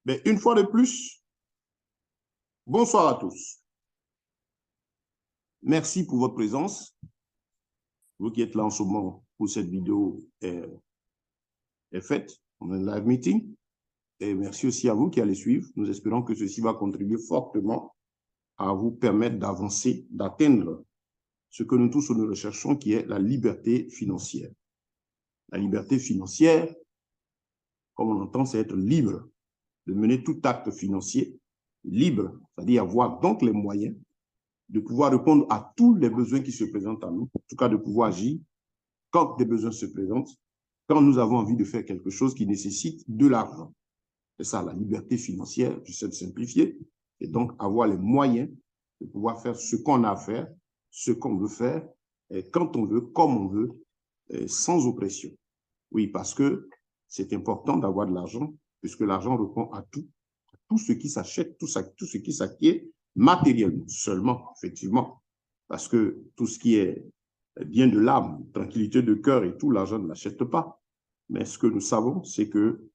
Mais une fois de plus, bonsoir à tous. Merci pour votre présence. Vous qui êtes là en ce moment où cette vidéo est faite, on a un live meeting. Et merci aussi à vous qui allez suivre. Nous espérons que ceci va contribuer fortement à vous permettre d'avancer, d'atteindre ce que nous tous nous recherchons, qui est la liberté financière. La liberté financière, comme on entend, c'est être libre de mener tout acte financier, libre, c'est-à-dire avoir donc les moyens de pouvoir répondre à tous les besoins qui se présentent à nous, en tout cas de pouvoir agir quand des besoins se présentent, quand nous avons envie de faire quelque chose qui nécessite de l'argent. C'est ça, la liberté financière, j'essaie de simplifier, et donc avoir les moyens de pouvoir faire ce qu'on a à faire, ce qu'on veut faire, et quand on veut, comme on veut, sans oppression. Oui, parce que c'est important d'avoir de l'argent, puisque l'argent répond à tout ce qui s'achète, tout ce qui s'acquiert matériellement, seulement, effectivement. Parce que tout ce qui est bien de l'âme, tranquillité de cœur et tout, l'argent ne l'achète pas. Mais ce que nous savons, c'est que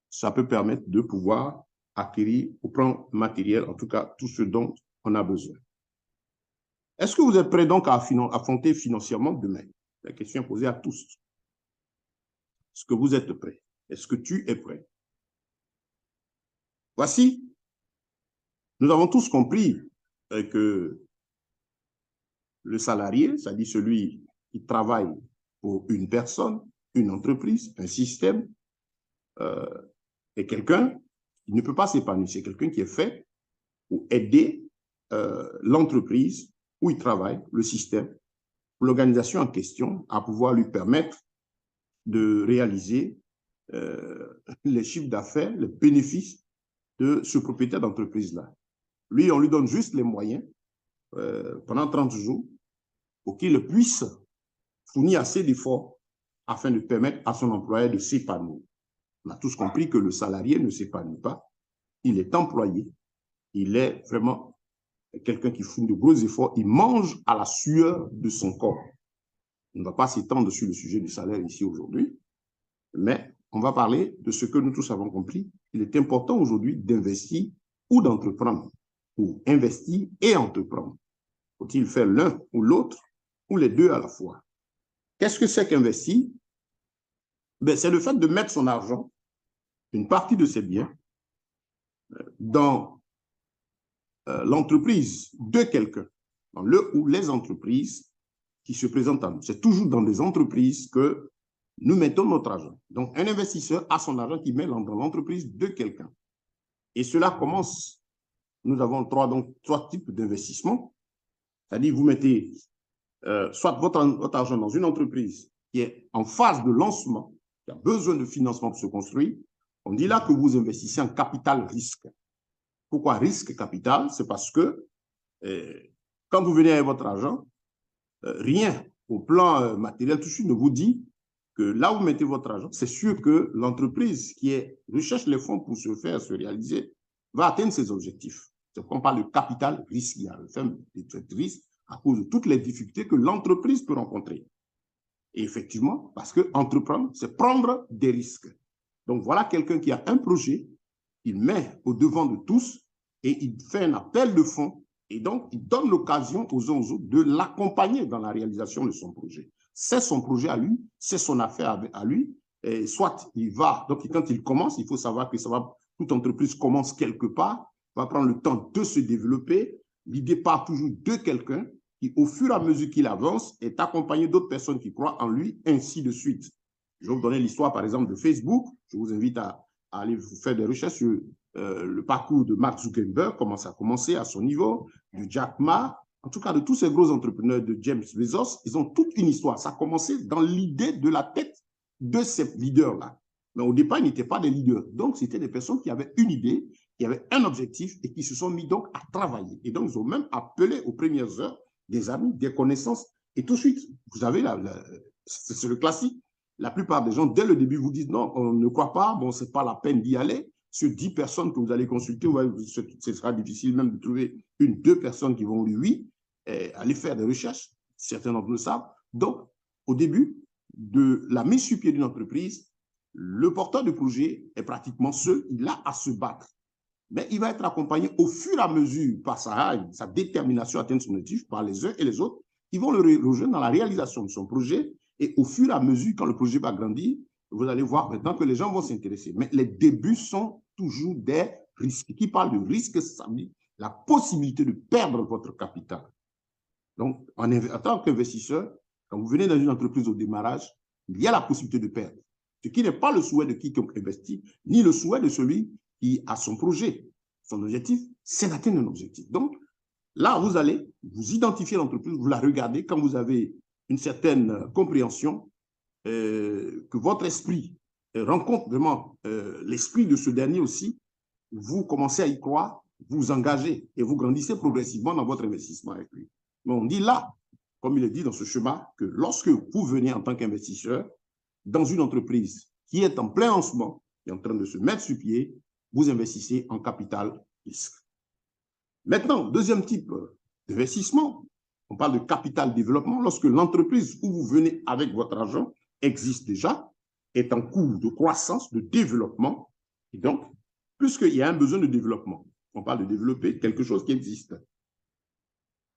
ça peut permettre de pouvoir acquérir au plan matériel, en tout cas, tout ce dont on a besoin. Est-ce que vous êtes prêts donc à affronter financièrement demain? La question est posée à tous. Est-ce que vous êtes prêts? Est-ce que tu es prêt? Voici, nous avons tous compris que le salarié, c'est-à-dire celui qui travaille pour une personne, une entreprise, un système, est quelqu'un qui ne peut pas s'épanouir. C'est quelqu'un qui est fait pour aider l'entreprise où il travaille, le système, l'organisation en question, à pouvoir lui permettre de réaliser les chiffres d'affaires, les bénéfices de ce propriétaire d'entreprise-là. Lui, on lui donne juste les moyens pendant 30 jours pour qu'il puisse fournir assez d'efforts afin de permettre à son employeur de s'épanouir. On a tous compris que le salarié ne s'épanouit pas. Il est employé. Il est vraiment quelqu'un qui fournit de gros efforts. Il mange à la sueur de son corps. On ne va pas s'étendre sur le sujet du salaire ici aujourd'hui, mais on va parler de ce que nous tous avons compris. Il est important aujourd'hui d'investir ou d'entreprendre, ou investir et entreprendre. Faut-il faire l'un ou l'autre, ou les deux à la fois? Qu'est-ce que c'est qu'investir? C'est le fait de mettre son argent, une partie de ses biens, dans l'entreprise de quelqu'un, dans le ou les entreprises qui se présentent à nous. C'est toujours dans des entreprises que nous mettons notre argent. Donc, un investisseur a son argent qu'il met dans l'entreprise de quelqu'un. Et cela commence, nous avons trois types d'investissement. C'est-à-dire, vous mettez soit votre argent dans une entreprise qui est en phase de lancement, qui a besoin de financement pour se construire. On dit là que vous investissez en capital risque. Pourquoi risque capital? C'est parce que quand vous venez avec votre argent, rien au plan matériel tout de suite ne vous dit que là où vous mettez votre argent, c'est sûr que l'entreprise qui recherche les fonds pour se réaliser, va atteindre ses objectifs. C'est pourquoi on parle de capital risque. Il y a le fait de risque à cause de toutes les difficultés que l'entreprise peut rencontrer. Et effectivement, parce que entreprendre, c'est prendre des risques. Donc voilà quelqu'un qui a un projet, il met au devant de tous et il fait un appel de fonds et donc il donne l'occasion aux uns aux autres de l'accompagner dans la réalisation de son projet. C'est son projet à lui, c'est son affaire à lui, et soit il va, donc quand il commence, il faut savoir que toute entreprise commence quelque part, va prendre le temps de se développer, l'idée part toujours de quelqu'un qui, au fur et à mesure qu'il avance, est accompagné d'autres personnes qui croient en lui, ainsi de suite. Je vais vous donner l'histoire, par exemple, de Facebook. Je vous invite à aller faire des recherches sur le parcours de Mark Zuckerberg, comment ça a commencé à son niveau, de Jack Ma, en tout cas de tous ces gros entrepreneurs de James Bezos. Ils ont toute une histoire. Ça a commencé dans l'idée de la tête de ces leaders-là. Mais au départ, ils n'étaient pas des leaders. Donc, c'était des personnes qui avaient une idée, qui avaient un objectif et qui se sont mis donc à travailler. Et donc, ils ont même appelé aux premières heures des amis, des connaissances. Et tout de suite, vous avez c'est le classique. La plupart des gens, dès le début, vous disent non, on ne croit pas, bon, ce n'est pas la peine d'y aller. Sur 10 personnes que vous allez consulter, ce sera difficile même de trouver une, deux personnes qui vont dire oui, aller faire des recherches. Certains d'entre nous le savent. Donc, au début de la mise sur pied d'une entreprise, le porteur de projet est pratiquement seul, il a à se battre. Mais il va être accompagné au fur et à mesure par sa détermination à atteindre son objectif, par les uns et les autres qui vont le rejoindre dans la réalisation de son projet. Et au fur et à mesure, quand le projet va grandir, vous allez voir maintenant que les gens vont s'intéresser. Mais les débuts sont toujours des risques. Qui parle de risque, ça veut dire la possibilité de perdre votre capital. Donc, en tant qu'investisseur, quand vous venez dans une entreprise au démarrage, il y a la possibilité de perdre. Ce qui n'est pas le souhait de quiconque investit, ni le souhait de celui qui a son projet. Son objectif, c'est d'atteindre un objectif. Donc, là, vous allez vous identifier l'entreprise, vous la regardez quand vous avez une certaine compréhension, que votre esprit rencontre vraiment l'esprit de ce dernier aussi, vous commencez à y croire, vous engagez et vous grandissez progressivement dans votre investissement avec lui. Mais on dit là, comme il est dit dans ce schéma, que lorsque vous venez en tant qu'investisseur dans une entreprise qui est en plein lancement, qui est en train de se mettre sur pied, vous investissez en capital risque. Maintenant, deuxième type d'investissement, on parle de capital développement, lorsque l'entreprise où vous venez avec votre argent existe déjà, est en cours de croissance, de développement, et donc, puisqu'il y a un besoin de développement, on parle de développer quelque chose qui existe.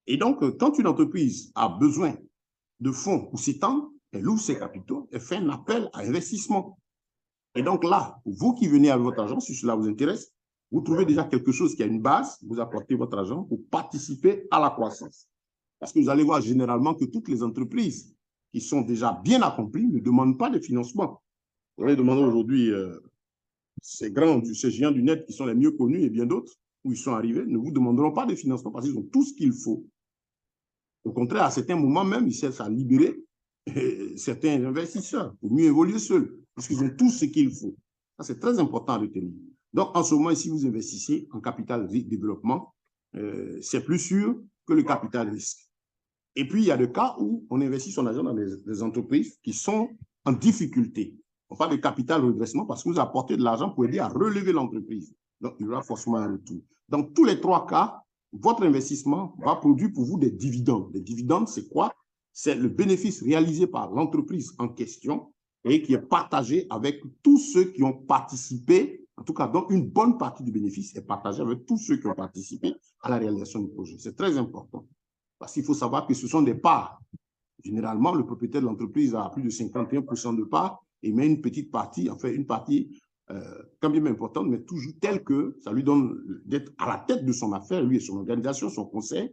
Et donc, quand une entreprise a besoin de fonds pour s'étendre, elle ouvre ses capitaux, elle fait un appel à investissement. Et donc là, vous qui venez avec votre argent, si cela vous intéresse, vous trouvez déjà quelque chose qui a une base, vous apportez votre argent pour participer à la croissance. Parce que vous allez voir généralement que toutes les entreprises qui sont déjà bien accomplies ne demandent pas de financement. Vous allez demander aujourd'hui, ces géants du net qui sont les mieux connus et bien d'autres, où ils sont arrivés, ne vous demanderont pas de financement parce qu'ils ont tout ce qu'il faut. Au contraire, à certains moments même, ils cherchent à libérer certains investisseurs pour mieux évoluer seuls, parce qu'ils ont tout ce qu'il faut. Ça, c'est très important à retenir. Donc, en ce moment, si vous investissez en capital développement, c'est plus sûr que le capital risque. Et puis, il y a des cas où on investit son argent dans des entreprises qui sont en difficulté. On parle de capital redressement parce que vous apportez de l'argent pour aider à relever l'entreprise. Donc, il y aura forcément un retour. Dans tous les trois cas, votre investissement va produire pour vous des dividendes. Les dividendes, c'est quoi? C'est le bénéfice réalisé par l'entreprise en question et qui est partagé avec tous ceux qui ont participé. En tout cas, donc une bonne partie du bénéfice est partagée avec tous ceux qui ont participé à la réalisation du projet. C'est très important. Parce qu'il faut savoir que ce sont des parts. Généralement, le propriétaire de l'entreprise a plus de 51% de parts et met une petite partie, enfin une partie quand même importante, mais toujours telle que ça lui donne d'être à la tête de son affaire, lui et son organisation, son conseil.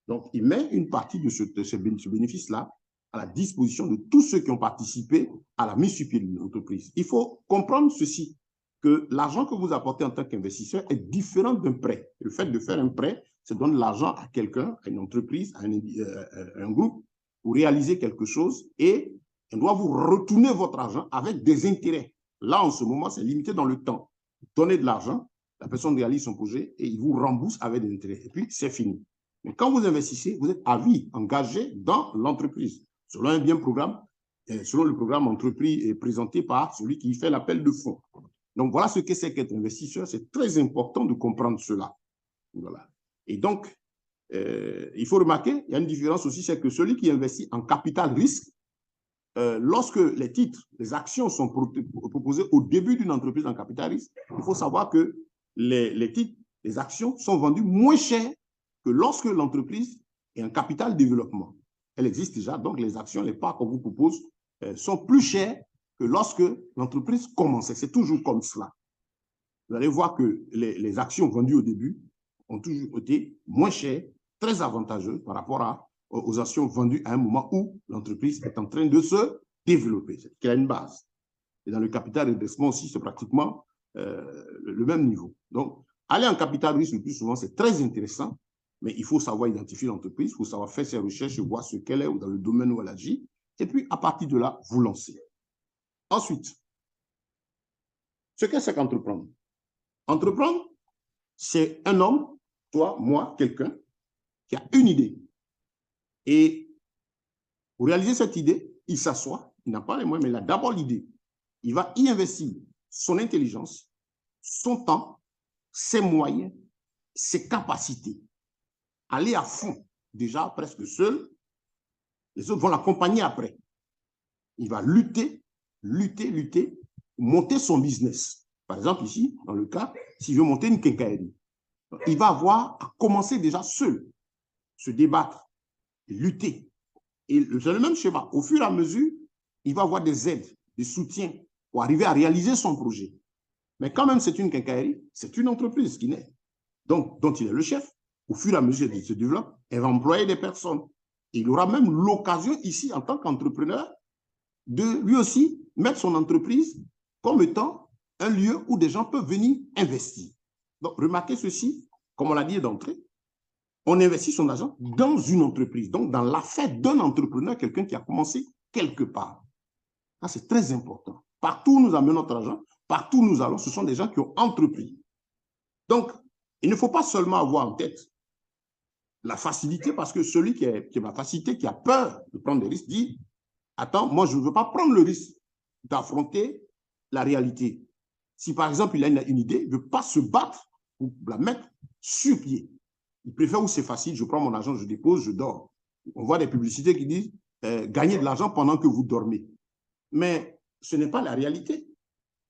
Donc, il met une partie de ce bénéfice-là à la disposition de tous ceux qui ont participé à la mise sur pied de l'entreprise. Il faut comprendre ceci, que l'argent que vous apportez en tant qu'investisseur est différent d'un prêt. Le fait de faire un prêt, c'est donner l'argent à quelqu'un, à une entreprise, à un groupe, pour réaliser quelque chose et on doit vous retourner votre argent avec des intérêts. Là, en ce moment, c'est limité dans le temps. Donnez de l'argent, la personne réalise son projet et il vous rembourse avec des intérêts. Et puis, c'est fini. Mais quand vous investissez, vous êtes à vie, engagé dans l'entreprise, selon un bien programme, selon le programme entrepris présenté par celui qui fait l'appel de fonds. Donc, voilà ce que c'est qu'être investisseur. C'est très important de comprendre cela. Voilà. Et donc, il faut remarquer, il y a une différence aussi, c'est que celui qui investit en capital risque, lorsque les titres, les actions sont proposées au début d'une entreprise en capital risque, il faut savoir que les titres, les actions sont vendues moins cher que lorsque l'entreprise est en capital développement. Elle existe déjà, donc les actions, les parts qu'on vous propose sont plus chères que lorsque l'entreprise commençait. C'est toujours comme cela. Vous allez voir que les actions vendues au début ont toujours été moins chères, très avantageuses par rapport aux actions vendues à un moment où l'entreprise est en train de se développer. C'est qu'il y a une base. Et dans le capital redressement aussi, c'est pratiquement le même niveau. Donc, aller en capital risque le plus souvent, c'est très intéressant, mais il faut savoir identifier l'entreprise, il faut savoir faire ses recherches et voir ce qu'elle est ou dans le domaine où elle agit. Et puis, à partir de là, vous lancer. Ensuite, ce qu'est-ce qu'entreprendre? Entreprendre, c'est un homme, toi, moi, quelqu'un, qui a une idée. Et pour réaliser cette idée, il s'assoit, il n'a pas les moyens, mais il a d'abord l'idée. Il va y investir son intelligence, son temps, ses moyens, ses capacités. Aller à fond, déjà presque seul. Les autres vont l'accompagner après. Il va lutter, lutter, lutter monter son business. Par exemple, ici, dans le cas, s'il veut monter une quincaillerie, il va avoir à commencer déjà seul, se débattre, lutter. Et c'est le même schéma. Au fur et à mesure, il va avoir des aides, des soutiens pour arriver à réaliser son projet. Mais quand même, c'est une quincaillerie, c'est une entreprise qui naît, donc, dont il est le chef. Au fur et à mesure qu'il se développe, elle va employer des personnes. Et il aura même l'occasion ici, en tant qu'entrepreneur, de lui aussi mettre son entreprise comme étant un lieu où des gens peuvent venir investir. Donc, remarquez ceci, comme on l'a dit d'entrée, on investit son argent dans une entreprise, donc dans l'affaire d'un entrepreneur, quelqu'un qui a commencé quelque part. Ça, c'est très important. Partout où nous amenons notre argent, partout où nous allons, ce sont des gens qui ont entrepris. Donc, il ne faut pas seulement avoir en tête la facilité, parce que celui qui a la facilité, qui a peur de prendre des risques, dit « Attends, moi, je ne veux pas prendre le risque d'affronter la réalité. » Si, par exemple, il a une idée, il ne veut pas se battre pour la mettre sur pied. Il préfère où c'est facile, je prends mon argent, je dépose, je dors. On voit des publicités qui disent gagner de l'argent pendant que vous dormez. Mais ce n'est pas la réalité.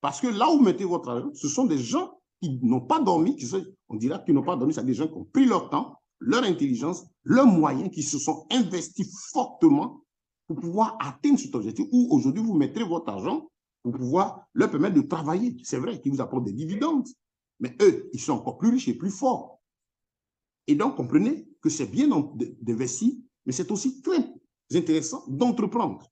Parce que là où vous mettez votre argent, ce sont des gens qui n'ont pas dormi, on dira qu'ils n'ont pas dormi, c'est des gens qui ont pris leur temps, leur intelligence, leurs moyens, qui se sont investis fortement pour pouvoir atteindre cet objectif, où aujourd'hui vous mettrez votre argent pour pouvoir leur permettre de travailler. C'est vrai qu'ils vous apportent des dividendes, mais eux, ils sont encore plus riches et plus forts. Et donc, comprenez que c'est bien d'investir, mais c'est aussi très intéressant d'entreprendre.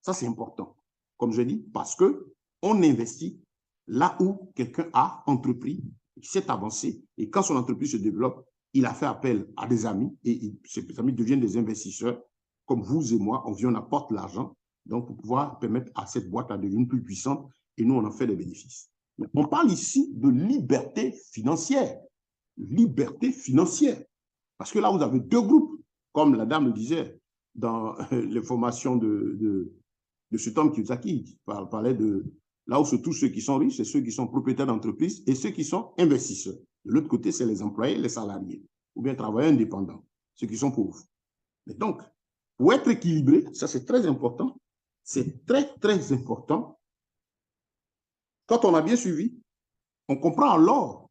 Ça, c'est important, comme je dis, parce qu'on investit là où quelqu'un a entrepris, s'est avancé, et quand son entreprise se développe, il a fait appel à des amis, et ces amis deviennent des investisseurs, comme vous et moi, on vient, on apporte l'argent, donc pour pouvoir permettre à cette boîte de devenir plus puissante, et nous, on en fait des bénéfices. Mais on parle ici de liberté financière. Liberté financière. Parce que là, vous avez deux groupes, comme la dame le disait dans les formations de Tom Kiyosaki, qui parlait de là où se touchent ceux qui sont riches, c'est ceux qui sont propriétaires d'entreprises et ceux qui sont investisseurs. De l'autre côté, c'est les employés, les salariés, ou bien travailleurs indépendants, ceux qui sont pauvres. Mais donc, pour être équilibré, ça c'est très important, c'est très, très important. Quand on a bien suivi, on comprend alors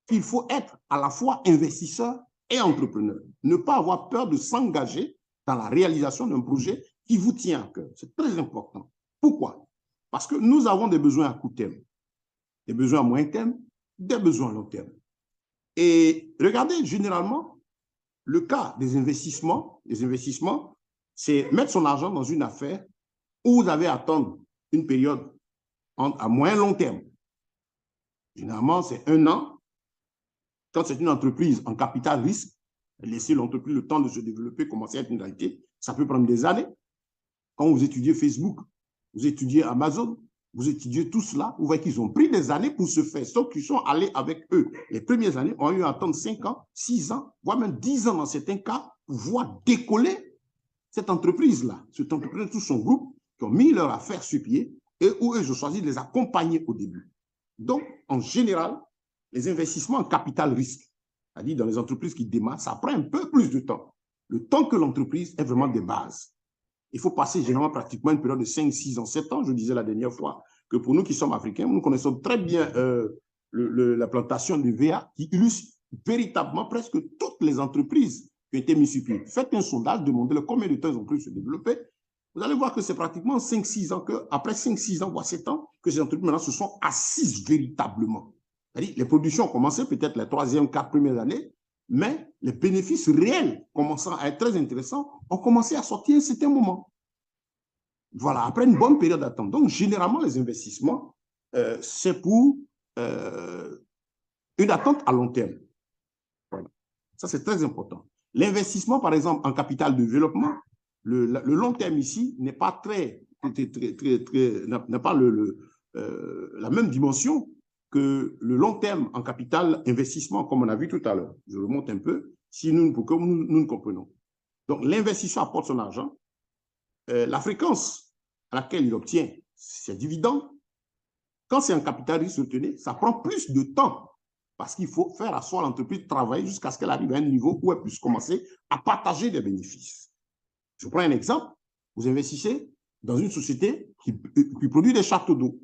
qu'il faut être à la fois investisseur et entrepreneur. Ne pas avoir peur de s'engager dans la réalisation d'un projet qui vous tient à cœur. C'est très important. Pourquoi? Parce que nous avons des besoins à court terme, des besoins à moyen terme, des besoins à long terme. Et regardez, généralement, le cas des investissements, c'est mettre son argent dans une affaire où vous avez à attendre une période à moyen long terme. Généralement, c'est 1 an. Quand c'est une entreprise en capital risque, laisser l'entreprise le temps de se développer, commencer à être une réalité, ça peut prendre des années. Quand vous étudiez Facebook, vous étudiez Amazon, vous étudiez tout cela, vous voyez qu'ils ont pris des années pour se faire. Sauf qu'ils sont allés avec eux. Les premières années ont eu à attendre 5 ans, 6 ans, voire même 10 ans dans certains cas, pour voir décoller cette entreprise-là. Cet entrepreneur, tout son groupe, qui ont mis leur affaire sur pied et où eux, ils ont choisi de les accompagner au début. Donc, en général, les investissements en capital risque, c'est-à-dire dans les entreprises qui démarrent, ça prend un peu plus de temps. Le temps que l'entreprise est vraiment des bases. Il faut passer généralement pratiquement une période de 5, 6 ans, 7 ans. Je disais la dernière fois que pour nous qui sommes africains, nous connaissons très bien la plantation de VA qui illustre véritablement presque toutes les entreprises qui ont été mises sur pied. Faites un sondage, demandez-leur combien de temps ils ont pu se développer. Vous allez voir que c'est pratiquement 5-6 ans, après 5-6 ans, voire 7 ans, que ces entreprises maintenant se sont assises véritablement. C'est-à-dire, les productions ont commencé peut-être les 3e, 4 premières années, mais les bénéfices réels, commençant à être très intéressants, ont commencé à sortir à un certain moment. Voilà, après une bonne période d'attente. Donc, généralement, les investissements, c'est pour une attente à long terme. Voilà. Ça, c'est très important. L'investissement, par exemple, en capital de développement, le long terme ici n'est pas n'a pas la même dimension que le long terme en capital investissement, comme on a vu tout à l'heure. Je remonte un peu, pour que nous nous comprenons. Donc, l'investisseur apporte son argent. La fréquence à laquelle il obtient ses dividendes, quand c'est un capital risque retenu, ça prend plus de temps parce qu'il faut faire asseoir l'entreprise, travailler jusqu'à ce qu'elle arrive à un niveau où elle puisse commencer à partager des bénéfices. Je prends un exemple. Vous investissez dans une société qui produit des châteaux d'eau.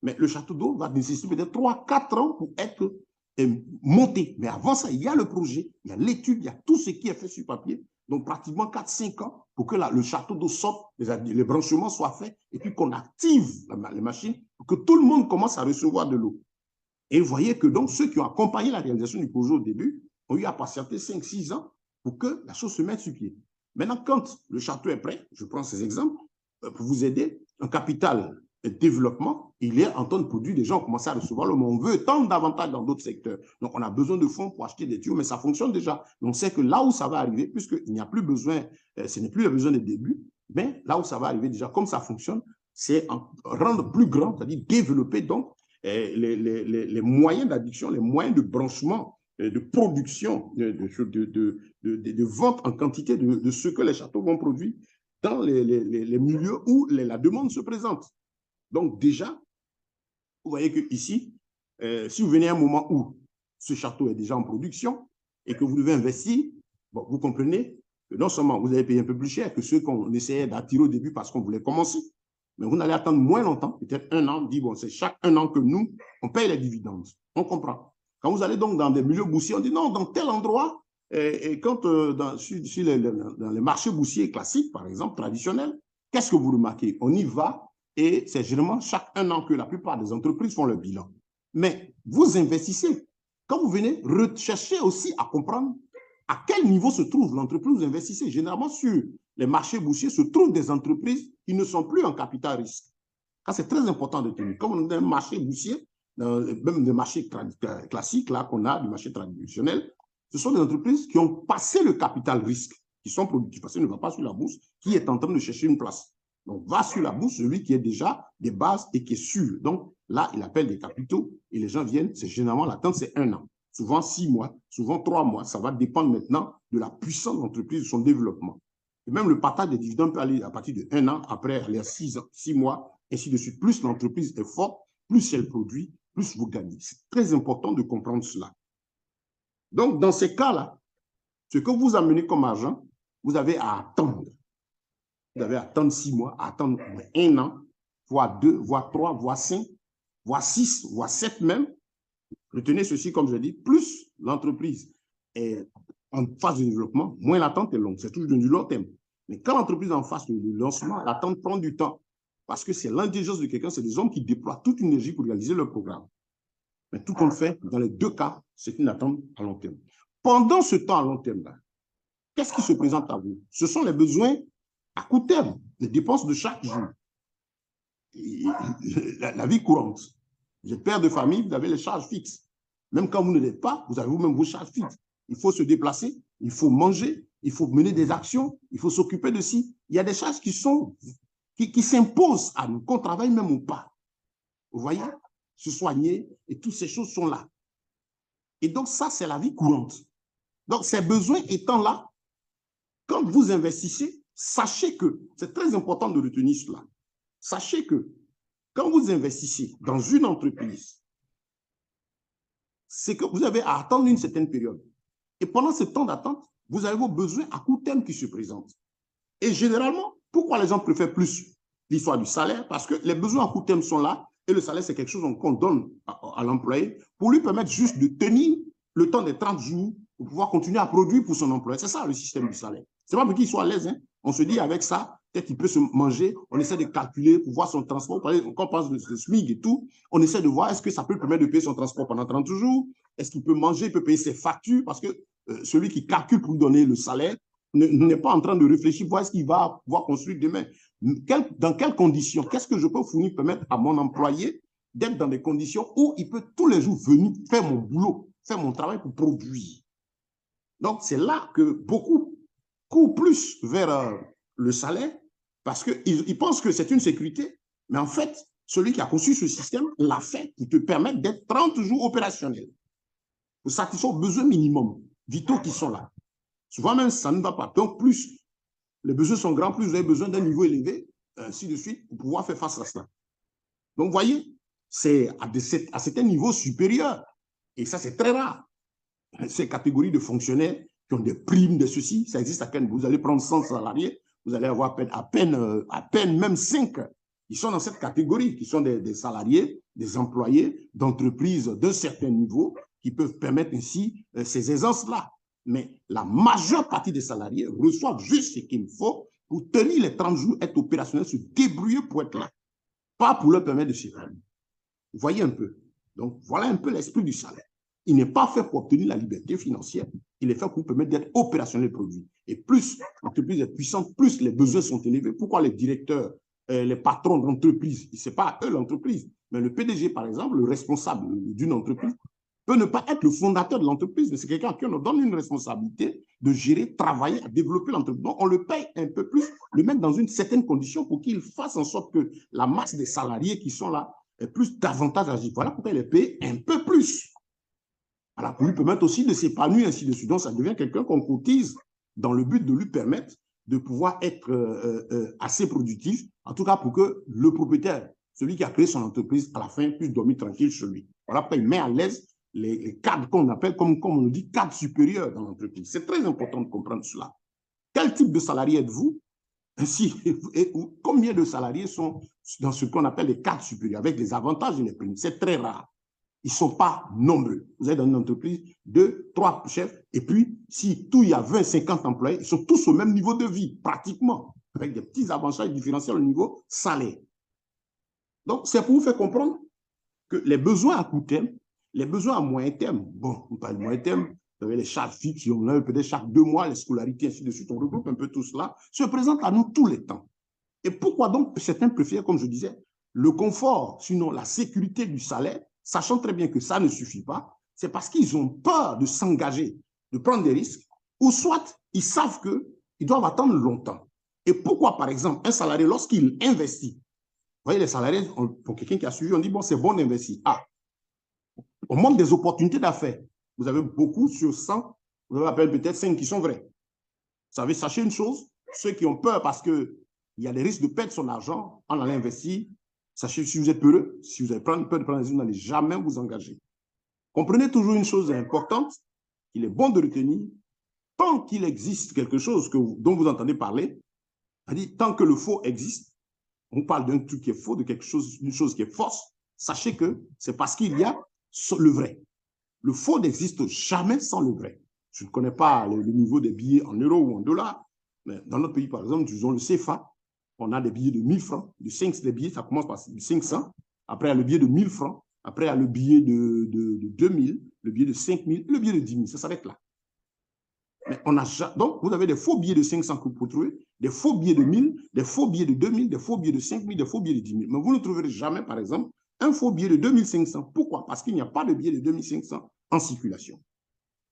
Mais le château d'eau va nécessiter peut-être 3-4 ans pour être monté. Mais avant ça, il y a le projet, il y a l'étude, il y a tout ce qui est fait sur papier. Donc, pratiquement 4-5 ans pour que le château d'eau sorte, les branchements soient faits et puis qu'on active les machines pour que tout le monde commence à recevoir de l'eau. Et vous voyez que donc ceux qui ont accompagné la réalisation du projet au début ont eu à patienter 5-6 ans pour que la chose se mette sur pied. Maintenant, quand le château est prêt, je prends ces exemples pour vous aider, un capital de développement, il est en train de produire, des gens ont commencé à recevoir l'eau, mais on veut tant davantage dans d'autres secteurs. Donc, on a besoin de fonds pour acheter des tuyaux, mais ça fonctionne déjà. Donc, on sait que là où ça va arriver, puisqu'il n'y a plus besoin, ce n'est plus le besoin des débuts, mais là où ça va arriver déjà, comme ça fonctionne, c'est rendre plus grand, c'est-à-dire développer donc les moyens d'addiction, les moyens de branchement, de production, de vente en quantité de ce que les châteaux vont produire dans les milieux où la demande se présente. Donc déjà, vous voyez qu'ici, si vous venez à un moment où ce château est déjà en production et que vous devez investir, bon, vous comprenez que non seulement vous allez payer un peu plus cher que ceux qu'on essayait d'attirer au début parce qu'on voulait commencer, mais vous n'allez attendre moins longtemps, peut-être un an, on dit, bon, c'est chaque un an que nous, on paye les dividendes. On comprend. Quand vous allez donc dans des milieux boursiers, on dit non, dans tel endroit, et quand dans les marchés boursiers classiques, par exemple, traditionnels, qu'est-ce que vous remarquez? On y va et c'est généralement chaque un an que la plupart des entreprises font le bilan. Mais vous investissez. Quand vous venez, recherchez aussi à comprendre à quel niveau se trouve l'entreprise où vous investissez. Généralement, sur les marchés boursiers se trouvent des entreprises qui ne sont plus en capital risque. C'est très important de tenir. Comme on a un marché boursier, même des marchés classiques là qu'on a, du marché traditionnel, ce sont des entreprises qui ont passé le capital risque, qui sont productifs, parce qu'ils ne vont pas sur la bourse, qui est en train de chercher une place. Donc, va sur la bourse, celui qui est déjà des bases et qui est sûr. Donc, là, il appelle des capitaux et les gens viennent, c'est généralement l'attente, c'est 1 an. Souvent 6 mois, souvent 3 mois. Ça va dépendre maintenant de la puissance de l'entreprise, de son développement. Et même le partage des dividendes peut aller à partir de 1 an, après aller à 6 mois, ainsi de suite. Plus l'entreprise est forte, plus elle produit, plus vous gagnez. C'est très important de comprendre cela. Donc, dans ces cas-là, ce que vous amenez comme argent, vous avez à attendre. Vous avez à attendre 6 mois, à attendre 1 an, voire 2, voire 3, voire 5, voire 6, voire 7 même. Retenez ceci, comme je dis, plus l'entreprise est en phase de développement, moins l'attente est longue. C'est toujours du long terme. Mais quand l'entreprise est en phase de lancement, l'attente prend du temps. Parce que c'est l'intelligence de quelqu'un, c'est des hommes qui déploient toute une énergie pour réaliser leur programme. Mais tout compte fait, dans les deux cas, c'est une attente à long terme. Pendant ce temps à long terme-là, qu'est-ce qui se présente à vous? Ce sont les besoins à court terme, les dépenses de chaque jour. La vie courante. Vous êtes père de famille, vous avez les charges fixes. Même quand vous ne l'êtes pas, vous avez vous-même vos charges fixes. Il faut se déplacer, il faut manger, il faut mener des actions, il faut s'occuper de ci. Il y a des charges qui s'imposent à nous, qu'on travaille même ou pas. Vous voyez? Se soigner, et toutes ces choses sont là. Et donc, ça, c'est la vie courante. Donc, ces besoins étant là, quand vous investissez, sachez que, c'est très important de retenir cela, sachez que quand vous investissez dans une entreprise, c'est que vous avez à attendre une certaine période. Et pendant ce temps d'attente, vous avez vos besoins à court terme qui se présentent. Et généralement, pourquoi les gens préfèrent plus l'histoire du salaire? Parce que les besoins à court terme sont là et le salaire, c'est quelque chose qu'on donne à l'employé pour lui permettre juste de tenir le temps des 30 jours pour pouvoir continuer à produire pour son employé. C'est ça le système du salaire. C'est pas pour qu'il soit à l'aise. Hein. On se dit avec ça, peut-être qu'il peut se manger. On essaie de calculer pour voir son transport. Quand on pense de SMIC et tout, on essaie de voir est-ce que ça peut permettre de payer son transport pendant 30 jours. Est-ce qu'il peut manger, il peut payer ses factures parce que celui qui calcule pour lui donner le salaire n'est pas en train de réfléchir, voir ce qu'il va pouvoir construire demain. Dans quelles conditions, qu'est-ce que je peux fournir, permettre à mon employé d'être dans des conditions où il peut tous les jours venir faire mon boulot, faire mon travail pour produire. Donc, c'est là que beaucoup courent plus vers le salaire parce qu'ils pensent que c'est une sécurité, mais en fait, celui qui a conçu ce système l'a fait pour te permettre d'être 30 jours opérationnel, pour satisfaire aux besoins minimums vitaux qui sont là. Souvent même, ça ne va pas. Donc, plus les besoins sont grands, plus vous avez besoin d'un niveau élevé, ainsi de suite, pour pouvoir faire face à cela. Donc, vous voyez, c'est à certains niveaux supérieurs. Et ça, c'est très rare. Ces catégories de fonctionnaires qui ont des primes de ceci, ça existe à quel niveau? Vous allez prendre 100 salariés, vous allez avoir à peine même 5 qui sont dans cette catégorie, qui sont des salariés, des employés d'entreprises d'un certain niveau qui peuvent permettre ainsi ces aisances-là. Mais la majeure partie des salariés reçoivent juste ce qu'il faut pour tenir les 30 jours, être opérationnels, se débrouiller pour être là, pas pour leur permettre de s'épanouir. Vous voyez un peu. Donc, voilà un peu l'esprit du salaire. Il n'est pas fait pour obtenir la liberté financière, il est fait pour permettre d'être opérationnel produit. Et plus l'entreprise est puissante, plus les besoins sont élevés. Pourquoi les directeurs, les patrons d'entreprise, ce n'est pas eux l'entreprise, mais le PDG, par exemple, le responsable d'une entreprise, peut ne pas être le fondateur de l'entreprise, mais c'est quelqu'un qui nous donne une responsabilité de gérer, travailler, à développer l'entreprise. Donc, on le paye un peu plus, le mettre dans une certaine condition pour qu'il fasse en sorte que la masse des salariés qui sont là ait plus davantage agir. Voilà pourquoi il est payé un peu plus. Voilà, pour lui permettre aussi de s'épanouir, ainsi de suite. Donc, ça devient quelqu'un qu'on cotise dans le but de lui permettre de pouvoir être assez productif, en tout cas pour que le propriétaire, celui qui a créé son entreprise, à la fin, puisse dormir tranquille chez lui. Voilà pourquoi il met à l'aise les cadres qu'on appelle, comme on nous dit, cadres supérieurs dans l'entreprise. C'est très important de comprendre cela. Quel type de salarié êtes-vous? Ainsi, combien de salariés sont dans ce qu'on appelle les cadres supérieurs, avec les avantages et les primes? C'est très rare. Ils ne sont pas nombreux. Vous êtes dans une entreprise, 2, 3 chefs, et puis, si tout il y a 20, 50 employés, ils sont tous au même niveau de vie, pratiquement, avec des petits avantages différentiels au niveau salaire. Donc, c'est pour vous faire comprendre que les besoins à court terme, les besoins à moyen terme, bon, on parle de moyen terme, vous avez les charges fixes, on a peut-être chaque 2 mois, les scolarités, ainsi de suite, on regroupe un peu tout cela, se présentent à nous tous les temps. Et pourquoi donc certains préfèrent, comme je disais, le confort, sinon la sécurité du salaire, sachant très bien que ça ne suffit pas, c'est parce qu'ils ont peur de s'engager, de prendre des risques, ou soit ils savent qu'ils doivent attendre longtemps. Et pourquoi, par exemple, un salarié, lorsqu'il investit, vous voyez, les salariés, pour quelqu'un qui a suivi, on dit, bon, c'est bon d'investir. Ah, on montre des opportunités d'affaires. Vous avez beaucoup sur 100, vous avez peut-être 5 qui sont vrais. Vous savez, sachez une chose, ceux qui ont peur parce qu'il y a des risques de perdre son argent en allant investir, sachez que si vous êtes peureux, si vous avez peur de prendre des risques, vous n'allez jamais vous engager. Comprenez toujours une chose importante, qu'il est bon de retenir, tant qu'il existe quelque chose dont vous entendez parler, c'est-à-dire tant que le faux existe, on parle d'un truc qui est faux, de quelque chose, d'une chose qui est fausse, sachez que c'est parce qu'il y a le vrai. Le faux n'existe jamais sans le vrai. Je ne connais pas le niveau des billets en euros ou en dollars, mais dans notre pays, par exemple, disons le CFA, on a des billets de 1000 francs, des billets, ça commence par 500, après il y a le billet de 1000 francs, après il y a le billet de 2000, le billet de 5000, le billet de 10 000, ça s'arrête là. Mais on a, donc, vous avez des faux billets de 500 que vous pouvez trouver, des faux billets de 1000, des faux billets de 2000, des faux billets de 5000, des faux billets de 10 000. Mais vous ne trouverez jamais, par exemple, un faux billet de 2500. Pourquoi? Parce qu'il n'y a pas de billet de 2500 en circulation.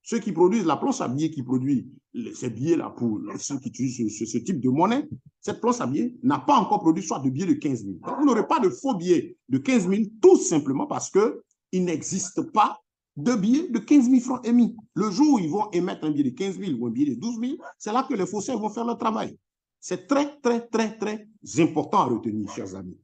Ceux qui produisent la planche à billets qui produit ces billets-là pour ceux qui utilisent ce type de monnaie, cette planche à billets n'a pas encore produit soit de billets de 15 000. Donc, vous n'aurez pas de faux billets de 15 000 tout simplement parce qu'il n'existe pas de billets de 15 000 francs émis. Le jour où ils vont émettre un billet de 15 000 ou un billet de 12 000, c'est là que les faussaires vont faire leur travail. C'est très, très, très, très important à retenir, chers amis.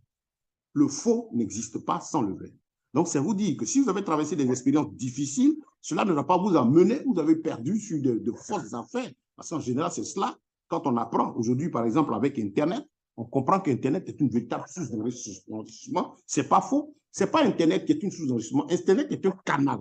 Le faux n'existe pas sans le vrai. Donc, c'est vous dire que si vous avez traversé des expériences difficiles, cela ne va pas vous amener, vous avez perdu sur de fausses affaires. Parce qu'en général, c'est cela. Quand on apprend aujourd'hui, par exemple, avec Internet, on comprend qu'Internet est une véritable source d'enrichissement. Ce n'est pas faux. Ce n'est pas Internet qui est une source d'enrichissement. Internet est un canal.